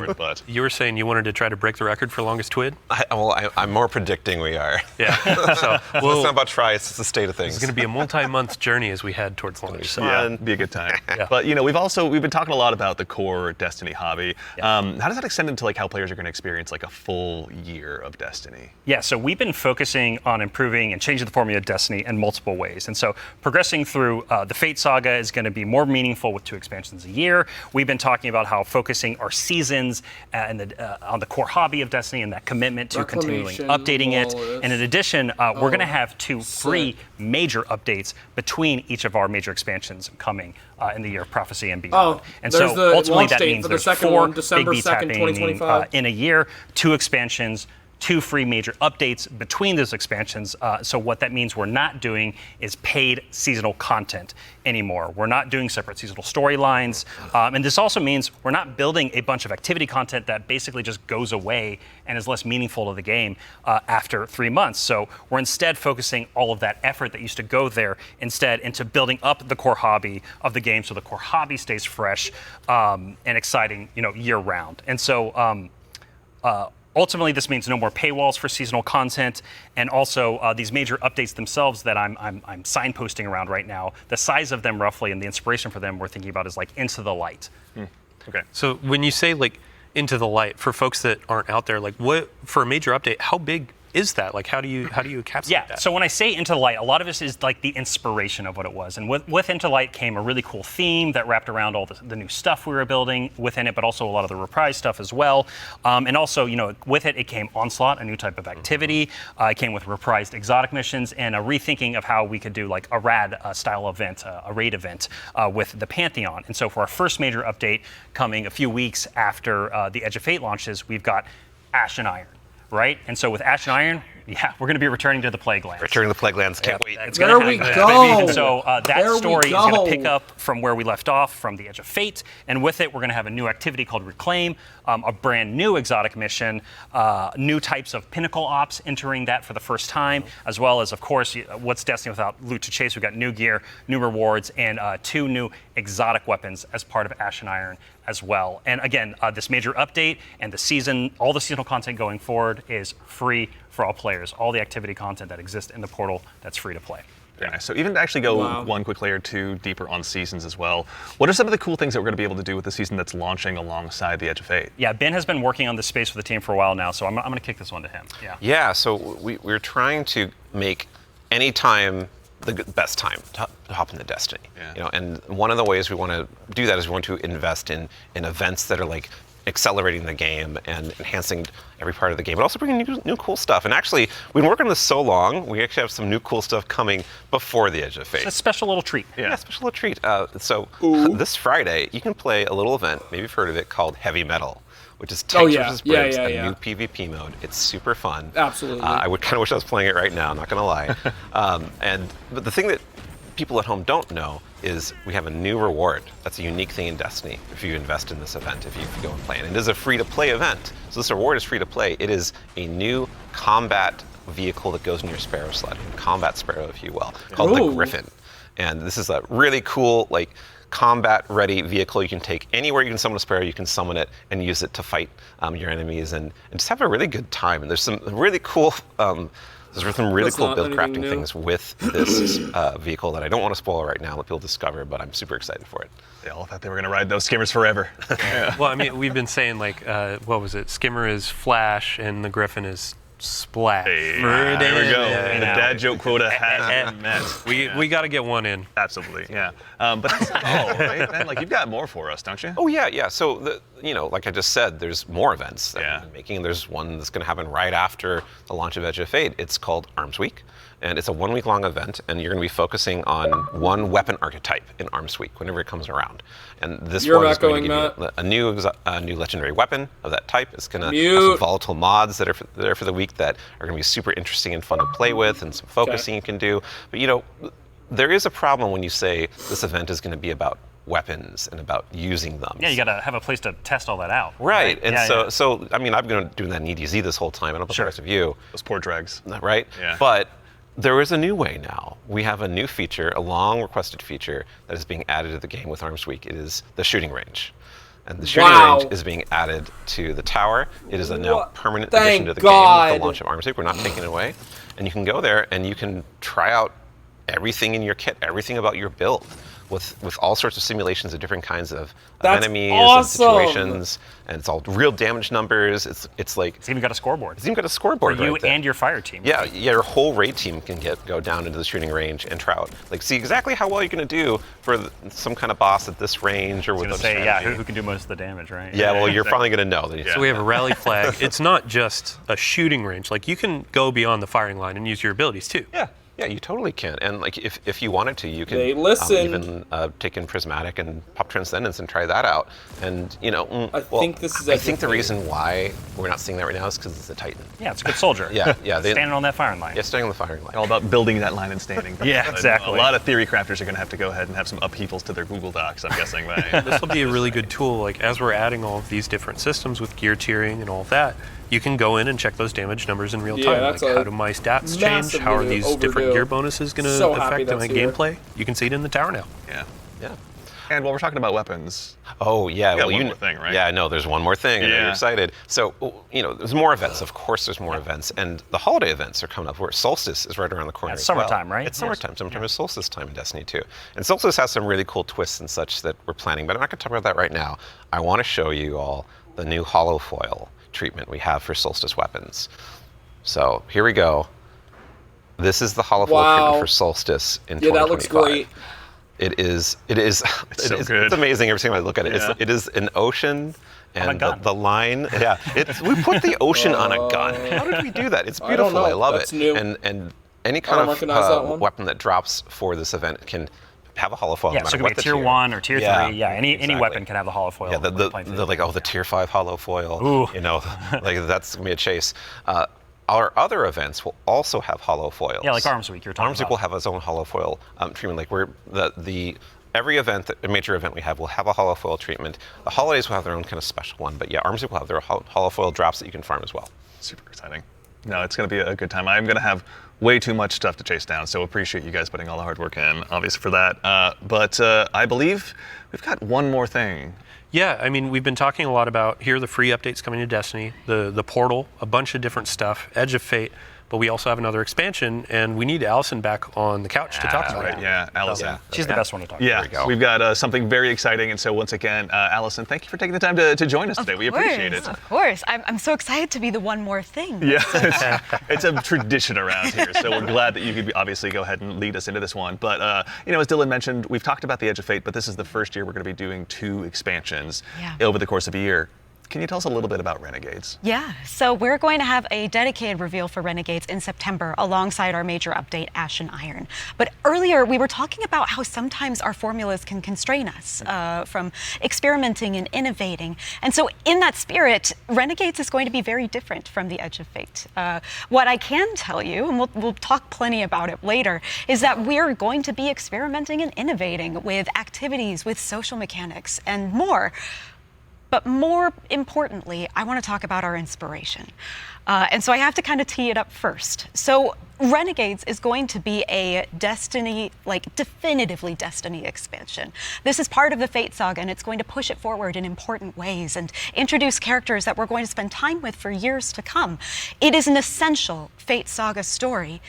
you were saying you wanted to try to break the record for longest twid? I'm more predicting we are. Yeah. So it's not about try, it's just the state of things. It's going to be a multi-month journey as we head towards launch. So. Yeah, it'd be a good time. But, we've been talking a lot about the core Destiny hobby. How does that extend into like how players are going to experience like a full year of Destiny? Yeah, so we've been focusing on improving and changing the formula of Destiny in multiple ways. And so progressing through the Fate Saga is going to be more meaningful with 2 expansions a year. We've been talking about how focusing our seasons on the core hobby of Destiny and that commitment to continually updating it. And in addition, we're going to have 2 free major updates between each of our major expansions coming in the year of Prophecy and beyond. And so ultimately that means there's 4 big beats happening in a year, 2 expansions, 2 free major updates between those expansions. So what that means we're not doing is paid seasonal content anymore. We're not doing separate seasonal storylines. And this also means we're not building a bunch of activity content that basically just goes away and is less meaningful to the game after 3 months. So we're instead focusing all of that effort that used to go there instead into building up the core hobby of the game so the core hobby stays fresh and exciting, year round. And so ultimately, this means no more paywalls for seasonal content, and also these major updates themselves that I'm signposting around right now. The size of them, roughly, and the inspiration for them, we're thinking about is like Into the Light. Okay. So when you say like Into the Light, for folks that aren't out there, like what for a major update, how big is that? Like, how do you encapsulate that? So when I say Into the Light, a lot of this is like the inspiration of what it was. And with Into the Light came a really cool theme that wrapped around all the new stuff we were building within it, but also a lot of the Reprise stuff as well. And also, with it came Onslaught, a new type of activity. It came with reprised exotic missions and a rethinking of how we could do like a rad style event, a raid event with the Pantheon. And so for our first major update coming a few weeks after the Edge of Fate launches, we've got Ash and Iron. Right? And so with Ash and Iron, we're going to be returning to the Plaguelands. Returning to the Plaguelands, can't wait. There we go. And so that story is going to pick up from where we left off from the Edge of Fate. And with it, we're going to have a new activity called Reclaim, a brand new exotic mission, new types of pinnacle ops entering that for the first time, as well as, of course, what's Destiny without loot to chase? We've got new gear, new rewards, and 2 new exotic weapons as part of Ash and Iron as well. And again, this major update and all the seasonal content going forward is free for all players. All the activity content that exists in the portal, that's free to play. Very nice. So even to actually go one quick layer 2 deeper on seasons as well, what are some of the cool things that we're going to be able to do with the season that's launching alongside the Edge of Fate? Yeah, Ben has been working on this space with the team for a while now, so I'm going to kick this one to him. Yeah, so we're trying to make any time the best time to hop into Destiny. And one of the ways we want to do that is we want to invest in events that are like accelerating the game and enhancing every part of the game, but also bringing new cool stuff. And actually, we've been working on this so long, we actually have some new cool stuff coming before the Edge of Fate. It's a special little treat. Yeah, special little treat. So this Friday, you can play a little event, maybe you've heard of it, called Heavy Metal, which is Tanks vs. Briggs, a new PvP mode. It's super fun. Absolutely. I would kind of wish I was playing it right now, not going to lie. But the thing that people at home don't know is we have a new reward. That's a unique thing in Destiny if you invest in this event, if you go and play it. And it is a free-to-play event. So this reward is free to play. It is a new combat vehicle that goes in your Sparrow sled, combat Sparrow, if you will, called the Griffin. And this is a really cool, like, combat-ready vehicle you can take anywhere you can summon a Sparrow. You can summon it and use it to fight your enemies and just have a really good time. And there's some really cool build crafting things with this vehicle that I don't want to spoil right now, let people discover, but I'm super excited for it. They all thought they were going to ride those skimmers forever. Well, I mean, we've been saying like, what was it? Skimmer is Flash and the Griffin is Splash. Hey, there we go. The dad joke quota has been met. We got to get one in. Absolutely, yeah. But that's not all, right, man? Like, you've got more for us, don't you? Oh, yeah. So, like I just said, there's more events that we've been making. There's one that's going to happen right after the launch of Edge of Fate. It's called Arms Week. And it's a 1 week long event, and you're going to be focusing on one weapon archetype in Arms Week whenever it comes around. And this You're one not is going to going, give you a new legendary weapon of that type. It's going to have some volatile mods that are there for the week that are going to be super interesting and fun to play with, and some focusing you can do. But you know, there is a problem when you say this event is going to be about weapons and about using them. Yeah, you got to have a place to test all that out. Right, and Yeah, so I mean, I've been doing that in EDZ this whole time. I don't know about the rest of you. Those poor dregs. Right? Yeah. But there is a new way now. We have a new feature, a long requested feature that is being added to the game with Arms Week. It is the shooting range. And the shooting range is being added to the tower. It is a now permanent addition to the game with the launch of Arms Week. We're not taking it away. And you can go there and you can try out everything in your kit, everything about your build, with all sorts of simulations of different kinds of enemies and situations, and it's all real damage numbers. It's like it's even got a scoreboard. It's even got a scoreboard for you right there. And your fire team. Yeah, your whole raid team can go down into the shooting range and try out, like, see exactly how well you're going to do for some kind of boss at this range or with a strategy. Who can do most of the damage, right? Yeah, well, you're probably going to know. That So we have a rally flag. It's not just a shooting range. Like, you can go beyond the firing line and use your abilities too. Yeah, you totally can. And like, if you wanted to, you can even take in Prismatic and pop Transcendence and try that out. And you know, I think the reason why we're not seeing that right now is because it's a Titan. Yeah, it's a good soldier. yeah. Standing on that firing line. Yeah, standing on the firing line. All about building that line and standing. Yeah, exactly. A lot of theory crafters are going to have to go ahead and have some upheavals to their Google Docs, I'm guessing. This will be a really good tool. Like, as we're adding all of these different systems with gear tiering and all of that, you can go in and check those damage numbers in real time. Like, how do my stats change? How are these different gear bonuses going to affect my gameplay? You can see it in the tower now. Yeah. Yeah. And while we're talking about weapons. Oh, yeah. Well, one more thing, right? Yeah, no, there's one more thing. I know you're excited. So, you know, there's more events. Of course, there's more events. And the holiday events are coming up, where Solstice is right around the corner. It's summertime, right? It's summertime. Summertime is Solstice time in Destiny 2. And Solstice has some really cool twists and such that we're planning, but I'm not going to talk about that right now. I want to show you all the new holofoil treatment we have for Solstice weapons. So here we go. This is the holofoil treatment for Solstice in 2025. Yeah, that looks great. It is so good. It's amazing every time I look at it. Yeah. It is an ocean and the line. Yeah, we put the ocean on a gun. How did we do that? It's beautiful. I love That's it. new. And any kind of weapon that drops for this event can have a holofoil. Yeah, so it could be tier 1 or tier 3. Yeah, any weapon can have a holofoil. Yeah, the tier 5 holofoil. Ooh. You know, like that's gonna be a chase. Our other events will also have holofoils. Yeah, like Arms Week. You're talking Arms Week will have its own holofoil treatment. Like every event, a major event we have, will have a holofoil treatment. The holidays will have their own kind of special one, but yeah, Arms Week will have their holofoil drops that you can farm as well. Super exciting. No, it's going to be a good time. I'm going to have way too much stuff to chase down, so appreciate you guys putting all the hard work in, obviously, for that. But I believe we've got one more thing. Yeah, I mean, we've been talking a lot about, here are the free updates coming to Destiny, the portal, a bunch of different stuff, Edge of Fate, but we also have another expansion, and we need Allison back on the couch to talk about it. Yeah, Allison. She's the best one to talk Yeah, about. we've got something very exciting, and so once again, Allison, thank you for taking the time to join us today. We appreciate it. Of course. I'm so excited to be the one more thing. Yeah, it's a tradition around here, so we're glad that you could obviously go ahead and lead us into this one. But, you know, as Dylan mentioned, we've talked about the Edge of Fate, but this is the first year we're going to be doing 2 expansions over the course of a year. Can you tell us a little bit about Renegades? Yeah, so we're going to have a dedicated reveal for Renegades in September alongside our major update, Ashen Iron. But earlier we were talking about how sometimes our formulas can constrain us from experimenting and innovating. And so in that spirit, Renegades is going to be very different from the Edge of Fate. What I can tell you, and we'll talk plenty about it later, is that we're going to be experimenting and innovating with activities, with social mechanics, and more. But more importantly, I want to talk about our inspiration. And so I have to kind of tee it up first. So Renegades is going to be a Destiny, definitively Destiny expansion. This is part of the Fate Saga, and it's going to push it forward in important ways and introduce characters that we're going to spend time with for years to come. It is an essential Fate Saga story.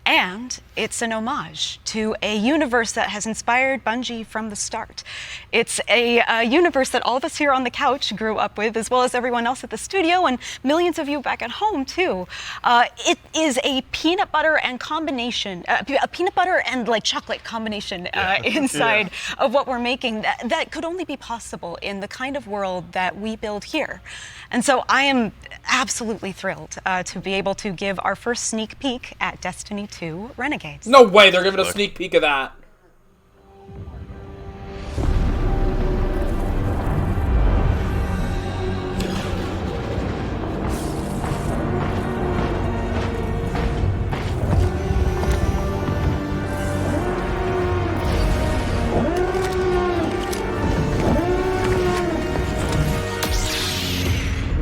And it's an homage to a universe that has inspired Bungie from the start. It's a universe that all of us here on the couch grew up with, as well as everyone else at the studio and millions of you back at home too. It is a peanut butter and combination, a peanut butter and chocolate combination inside of what we're making that could only be possible in the kind of world that we build here. And so I am absolutely thrilled to be able to give our first sneak peek at Destiny 2. to Renegades. No way, they're giving a sneak peek of that.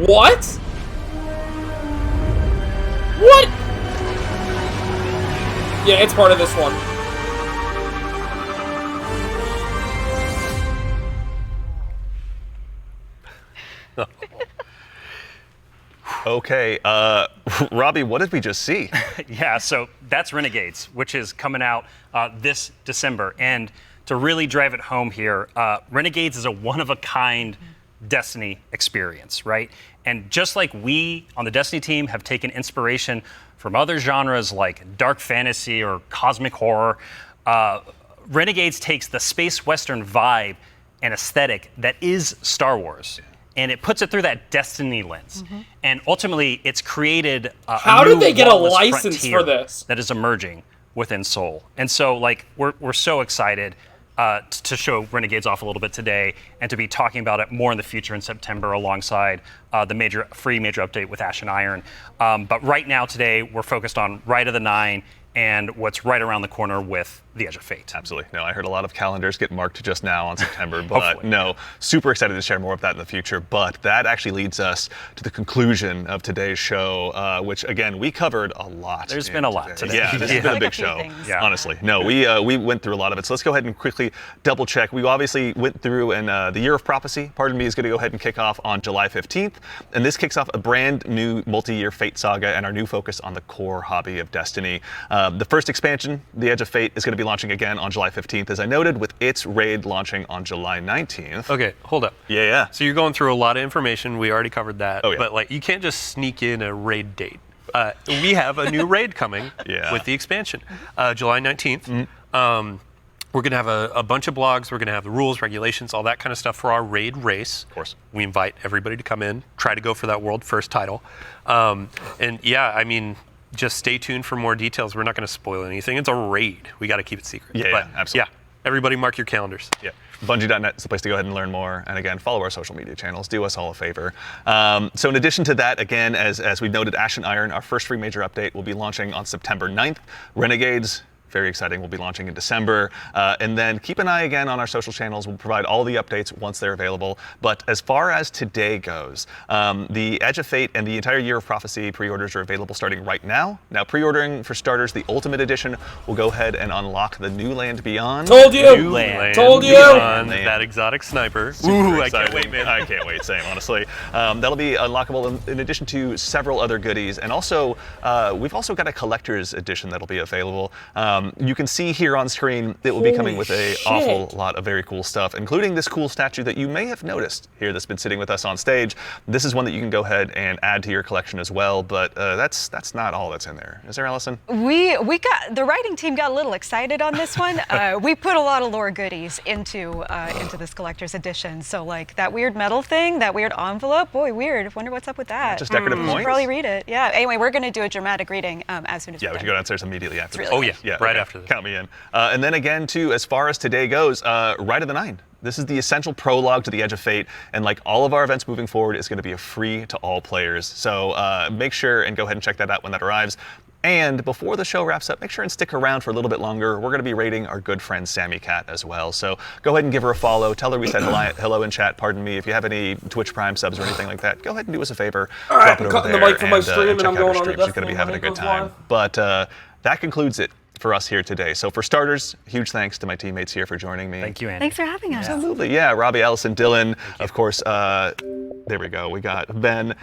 What? What? Yeah, it's part of this one. Okay, Robbie, what did we just see? Yeah, so that's Renegades, which is coming out this December. And to really drive it home here, Renegades is a one-of-a-kind Destiny experience, right? And just like we on the Destiny team have taken inspiration from other genres like dark fantasy or cosmic horror, Renegades takes the space western vibe and aesthetic that is Star Wars, and it puts it through that Destiny lens. And ultimately, it's created How a did new they get a lawless license frontier for this? that is emerging within Soul. And so, like, we're so excited to show Renegades off a little bit today and to be talking about it more in the future in September alongside the free major update with Ashen Iron. But right now, today, we're focused on Rite of the Nine and what's right around the corner with the Edge of Fate. Absolutely. No, I heard a lot of calendars get marked just now on September, but no, super excited to share more of that in the future. But that actually leads us to the conclusion of today's show, which again, we covered a lot. There's been a lot today. Yeah, this has been a big show, honestly. No, we went through a lot of it. So let's go ahead and quickly double check. We obviously went through, and the Year of Prophecy, pardon me, is going to go ahead and kick off on July 15th. And this kicks off a brand new multi-year Fate saga and our new focus on the core hobby of Destiny. The first expansion, The Edge of Fate, is going to be launching again on July 15th, as I noted, with its raid launching on July 19th. Okay, hold up. Yeah. So you're going through a lot of information. We already covered that. Oh, yeah. But like, you can't just sneak in a raid date. We have a new raid coming with the expansion, July 19th. We're going to have a bunch of blogs. We're going to have the rules, regulations, all that kind of stuff for our raid race. Of course. We invite everybody to come in, try to go for that world first title. And yeah, I mean, just stay tuned for more details. We're not going to spoil anything. It's a raid. We got to keep it secret. Yeah, absolutely. Yeah, everybody mark your calendars. Yeah. Bungie.net is the place to go ahead and learn more. And again, follow our social media channels. Do us all a favor. So in addition to that, again, as we noted, Ashen Iron, our first free major update, will be launching on September 9th. Renegades, very exciting, will be launching in December. And then keep an eye again on our social channels. We'll provide all the updates once they're available. But as far as today goes, the Edge of Fate and the entire Year of Prophecy pre-orders are available starting right now. Now, pre-ordering for starters, the Ultimate Edition will go ahead and unlock the New Land Beyond. Told you! New Land Told you! Beyond that exotic sniper. Ooh, I can't wait, man. I can't wait, same, honestly. That'll be unlockable in addition to several other goodies. And also, we've also got a collector's edition that'll be available. You can see here on screen, it will be coming with an awful lot of very cool stuff, including this cool statue that you may have noticed here that's been sitting with us on stage. This is one that you can go ahead and add to your collection as well, but that's not all that's in there. Is there, Allison? We got, the writing team got a little excited on this one. We put a lot of lore goodies into this collector's edition. So like that weird metal thing, that weird envelope, boy, weird. Wonder what's up with that. Just decorative You points? should probably read it. Yeah. Anyway, we're going to do a dramatic reading as soon as Yeah, we should go downstairs immediately after this. really Right after this. Count me in. And then again, too, as far as today goes, Rite of the Nine. This is the essential prologue to the Edge of Fate, and like all of our events moving forward, it's going to be a free to all players. So make sure and go ahead and check that out when that arrives. And before the show wraps up, make sure and stick around for a little bit longer. We're going to be rating our good friend Sammy Cat as well. So go ahead and give her a follow. Tell her we said hello in chat. Pardon me. If you have any Twitch Prime subs or anything like that, go ahead and do us a favor. All right, Drop it I'm over cutting the there mic from my stream and check I'm out her going on stream. to She's going to be Destiny having a when it good goes time. live. But that concludes it for us here today. So for starters, huge thanks to my teammates here for joining me. Thank you, Andy. Thanks for having us. Absolutely, yeah. Robbie, Allison, Dylan, of course. There we go. We got Ben.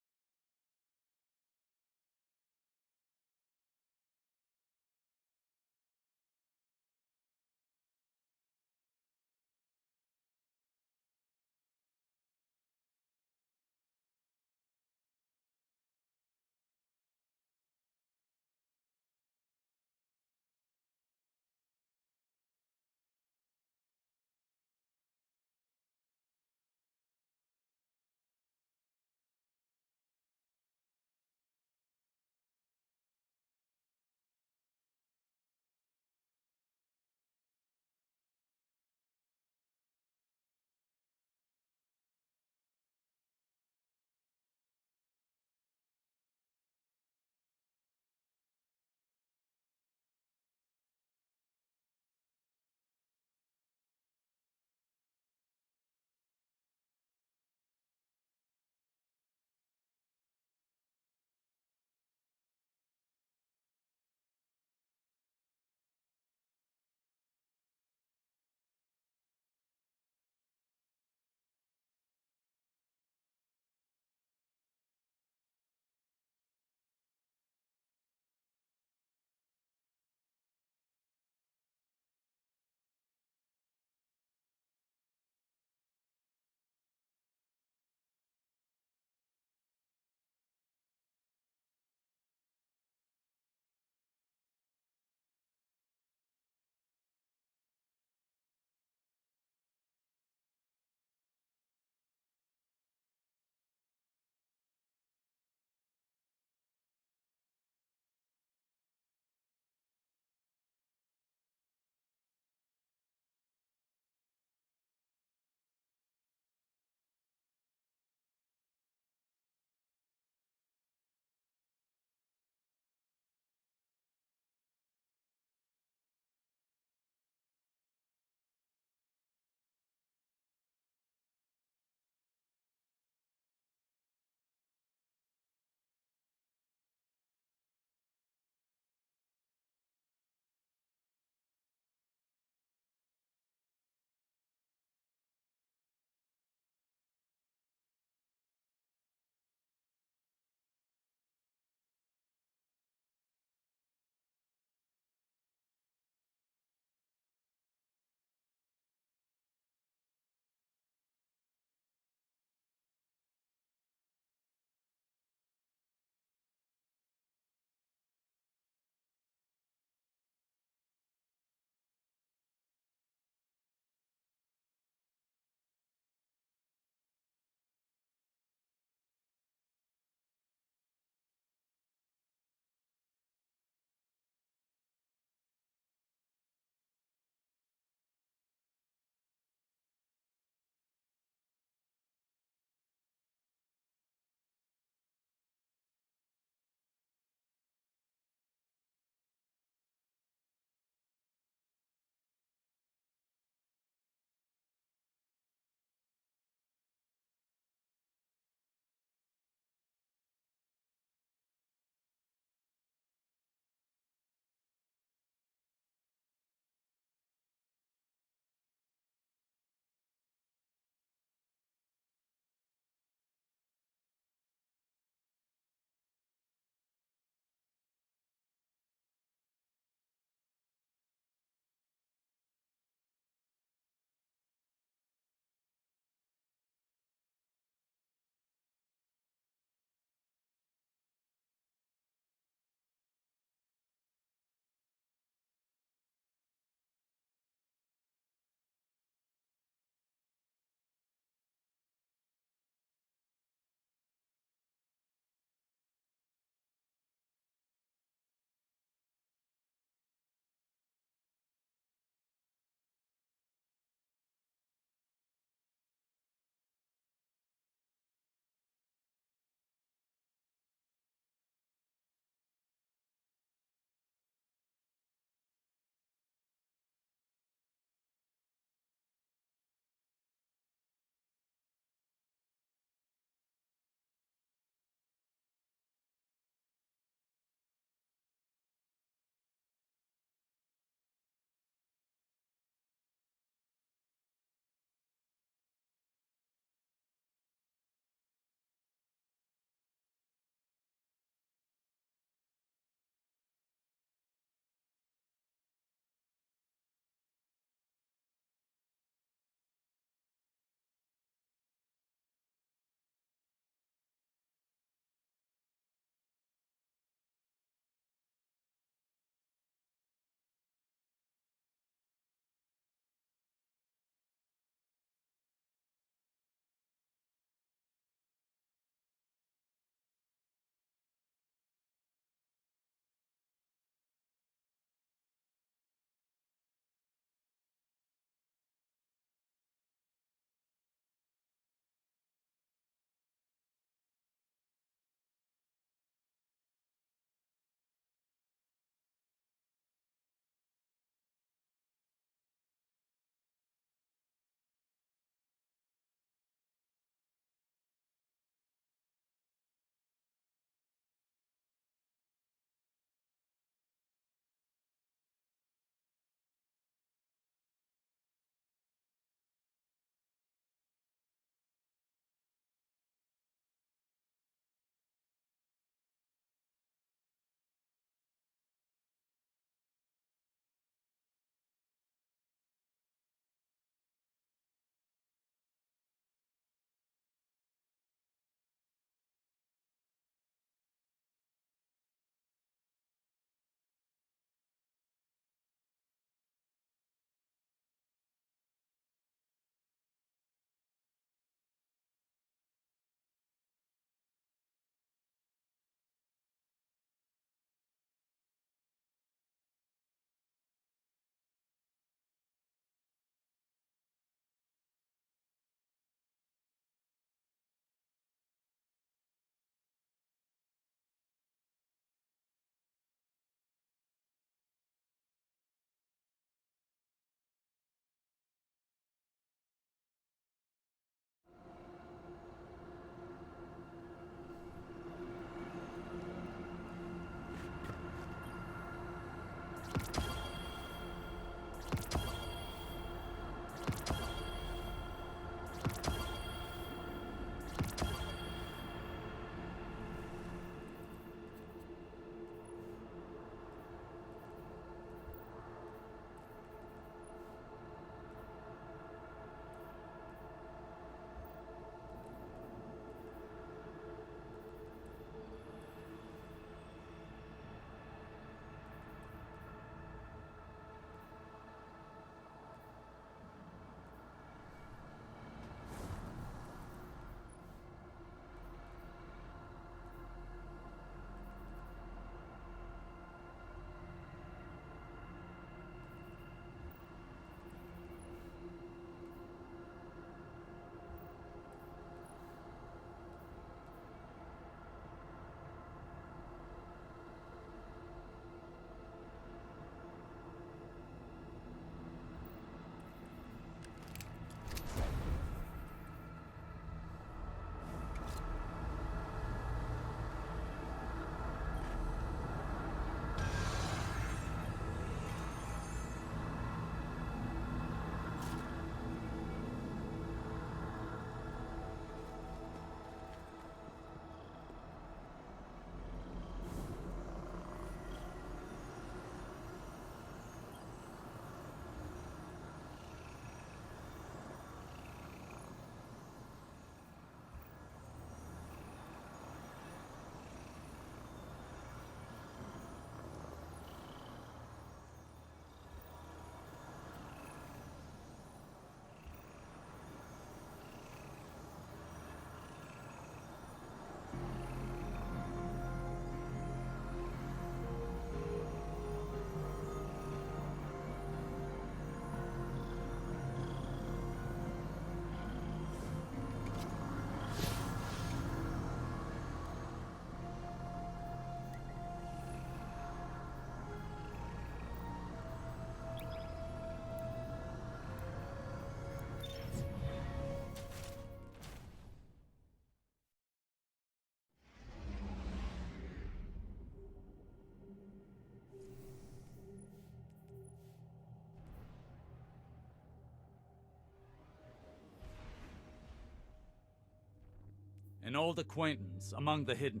An old acquaintance among the hidden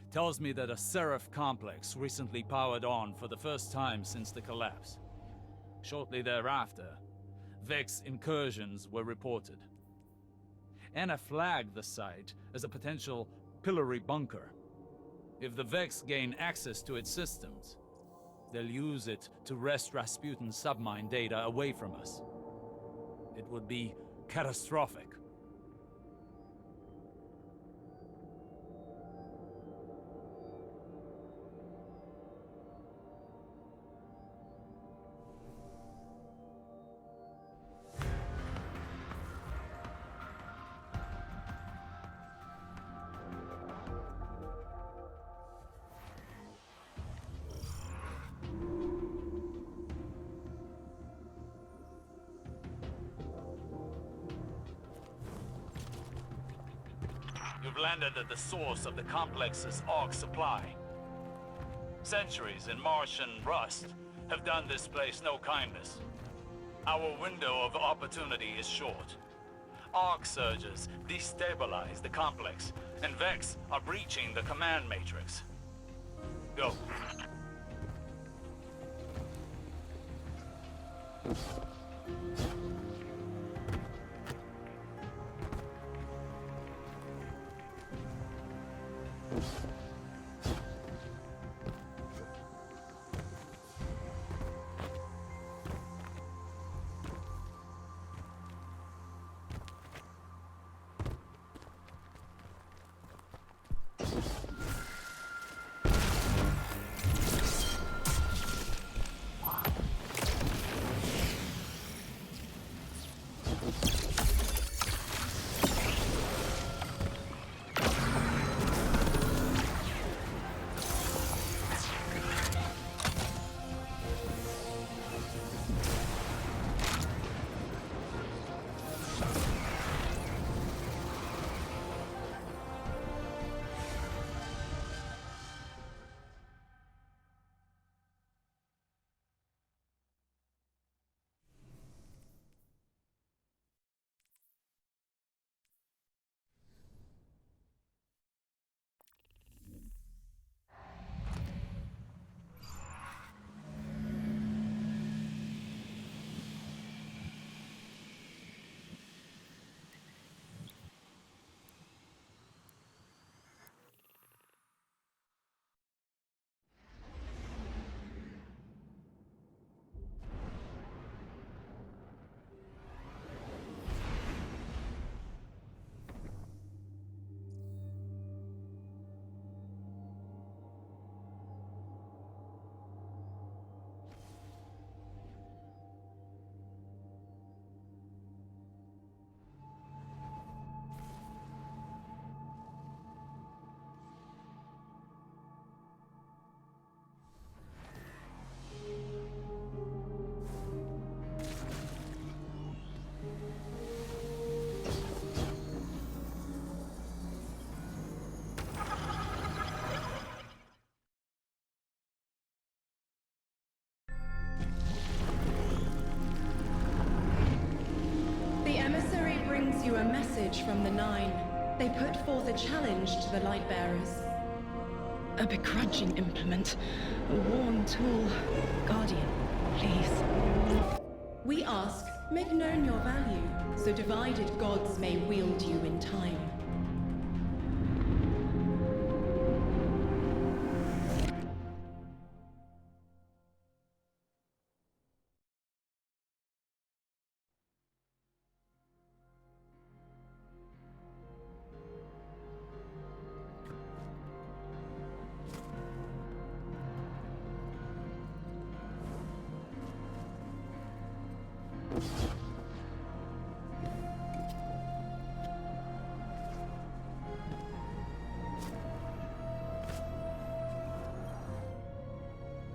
tells me that a Seraph complex recently powered on for the first time since the collapse. Shortly thereafter, Vex incursions were reported. Anna flagged the site as a potential pillory bunker. If the Vex gain access to its systems, they'll use it to wrest Rasputin's submine data away from us. It would be catastrophic. You've landed at the source of the complex's AUG supply. Centuries in Martian rust have done this place no kindness. Our window of opportunity is short. AUG surges destabilize the complex, and Vex are breaching the command matrix. Go. You a message from the Nine. They put forth a challenge to the Lightbearers. A begrudging implement. A worn tool. Guardian, please. We ask, make known your value, so divided gods may wield you in time.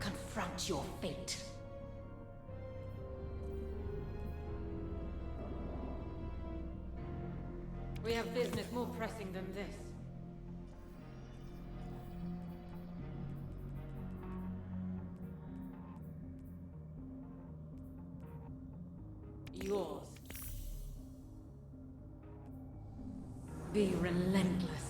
Confront your fate. We have business more pressing than this. Yours. Be relentless.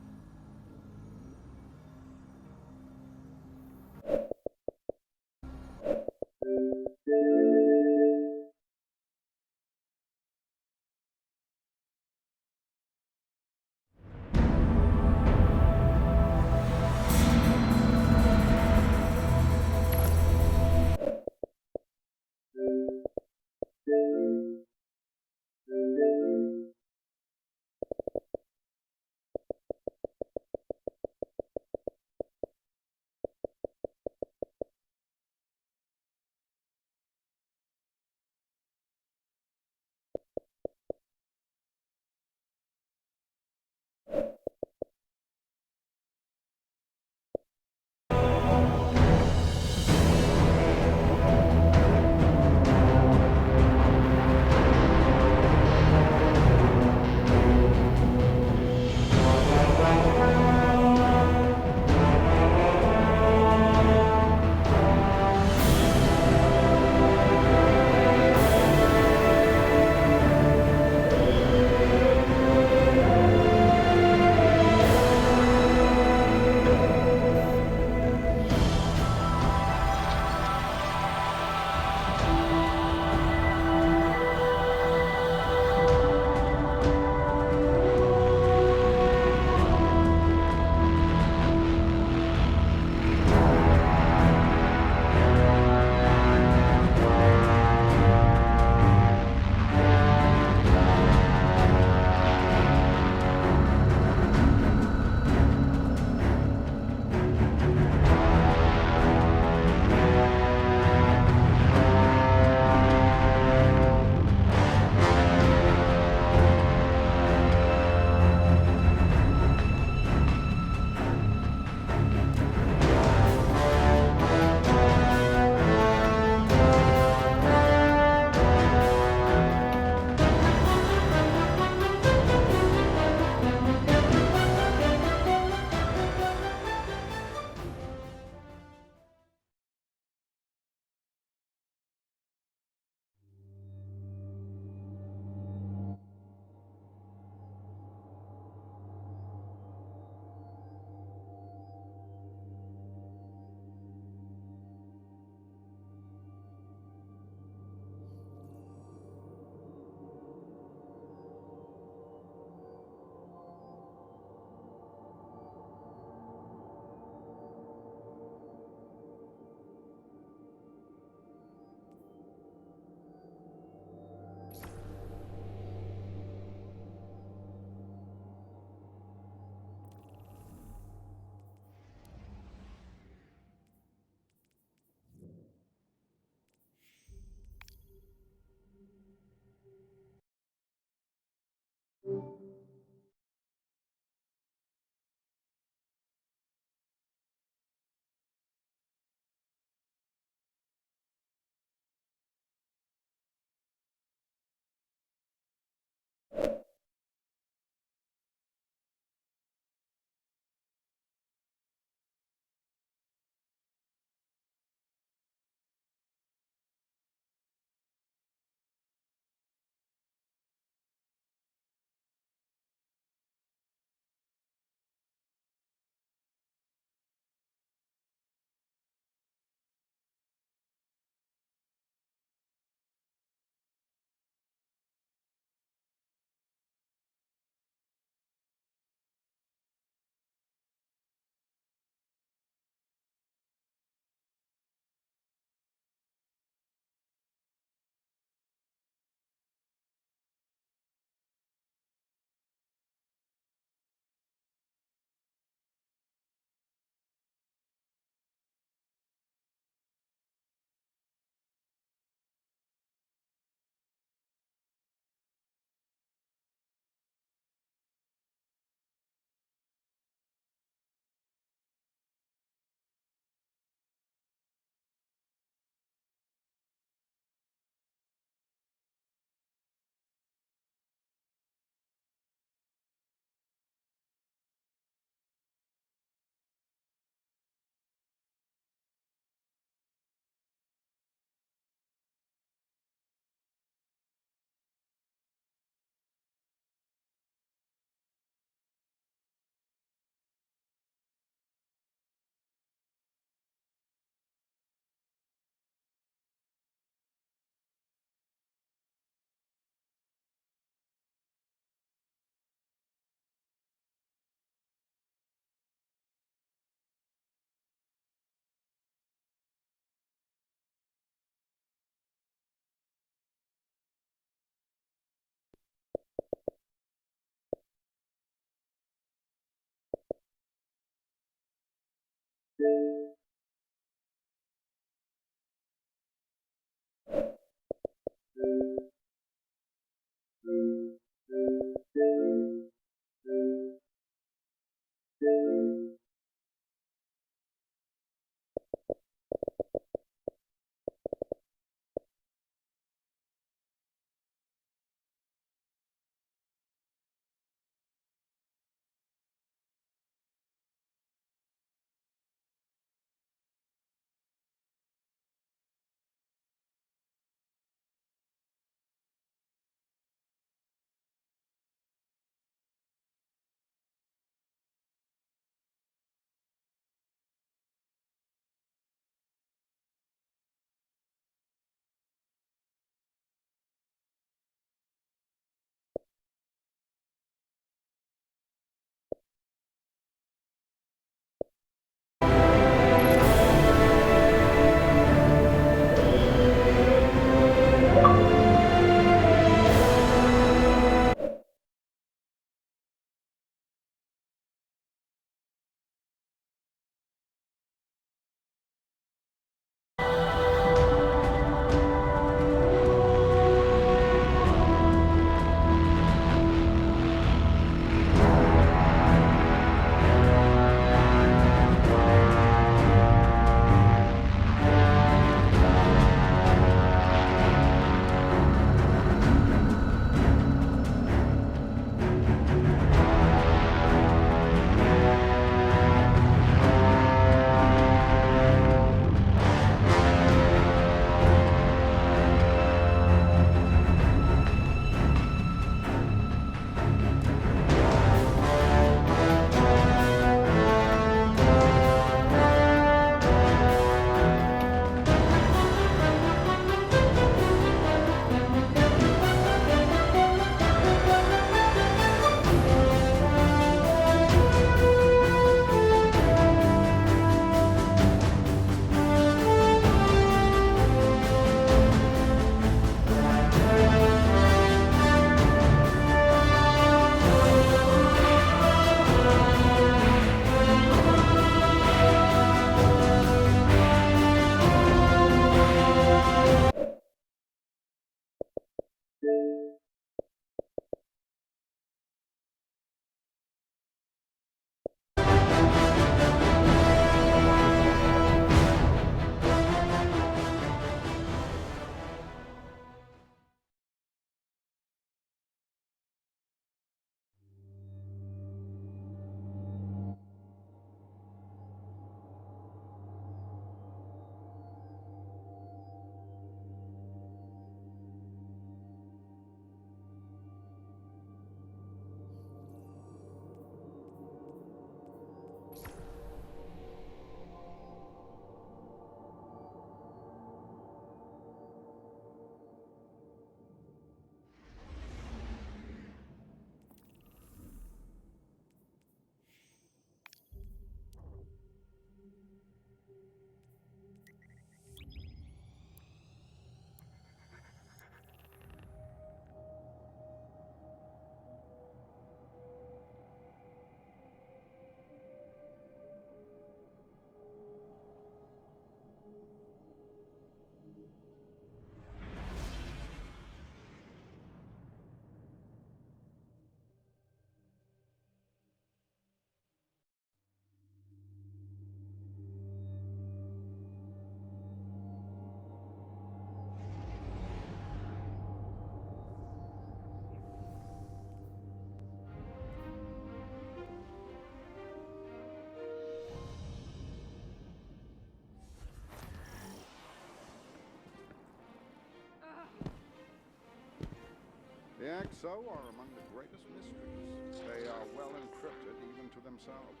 The Exo are among the greatest mysteries. They are well encrypted even to themselves.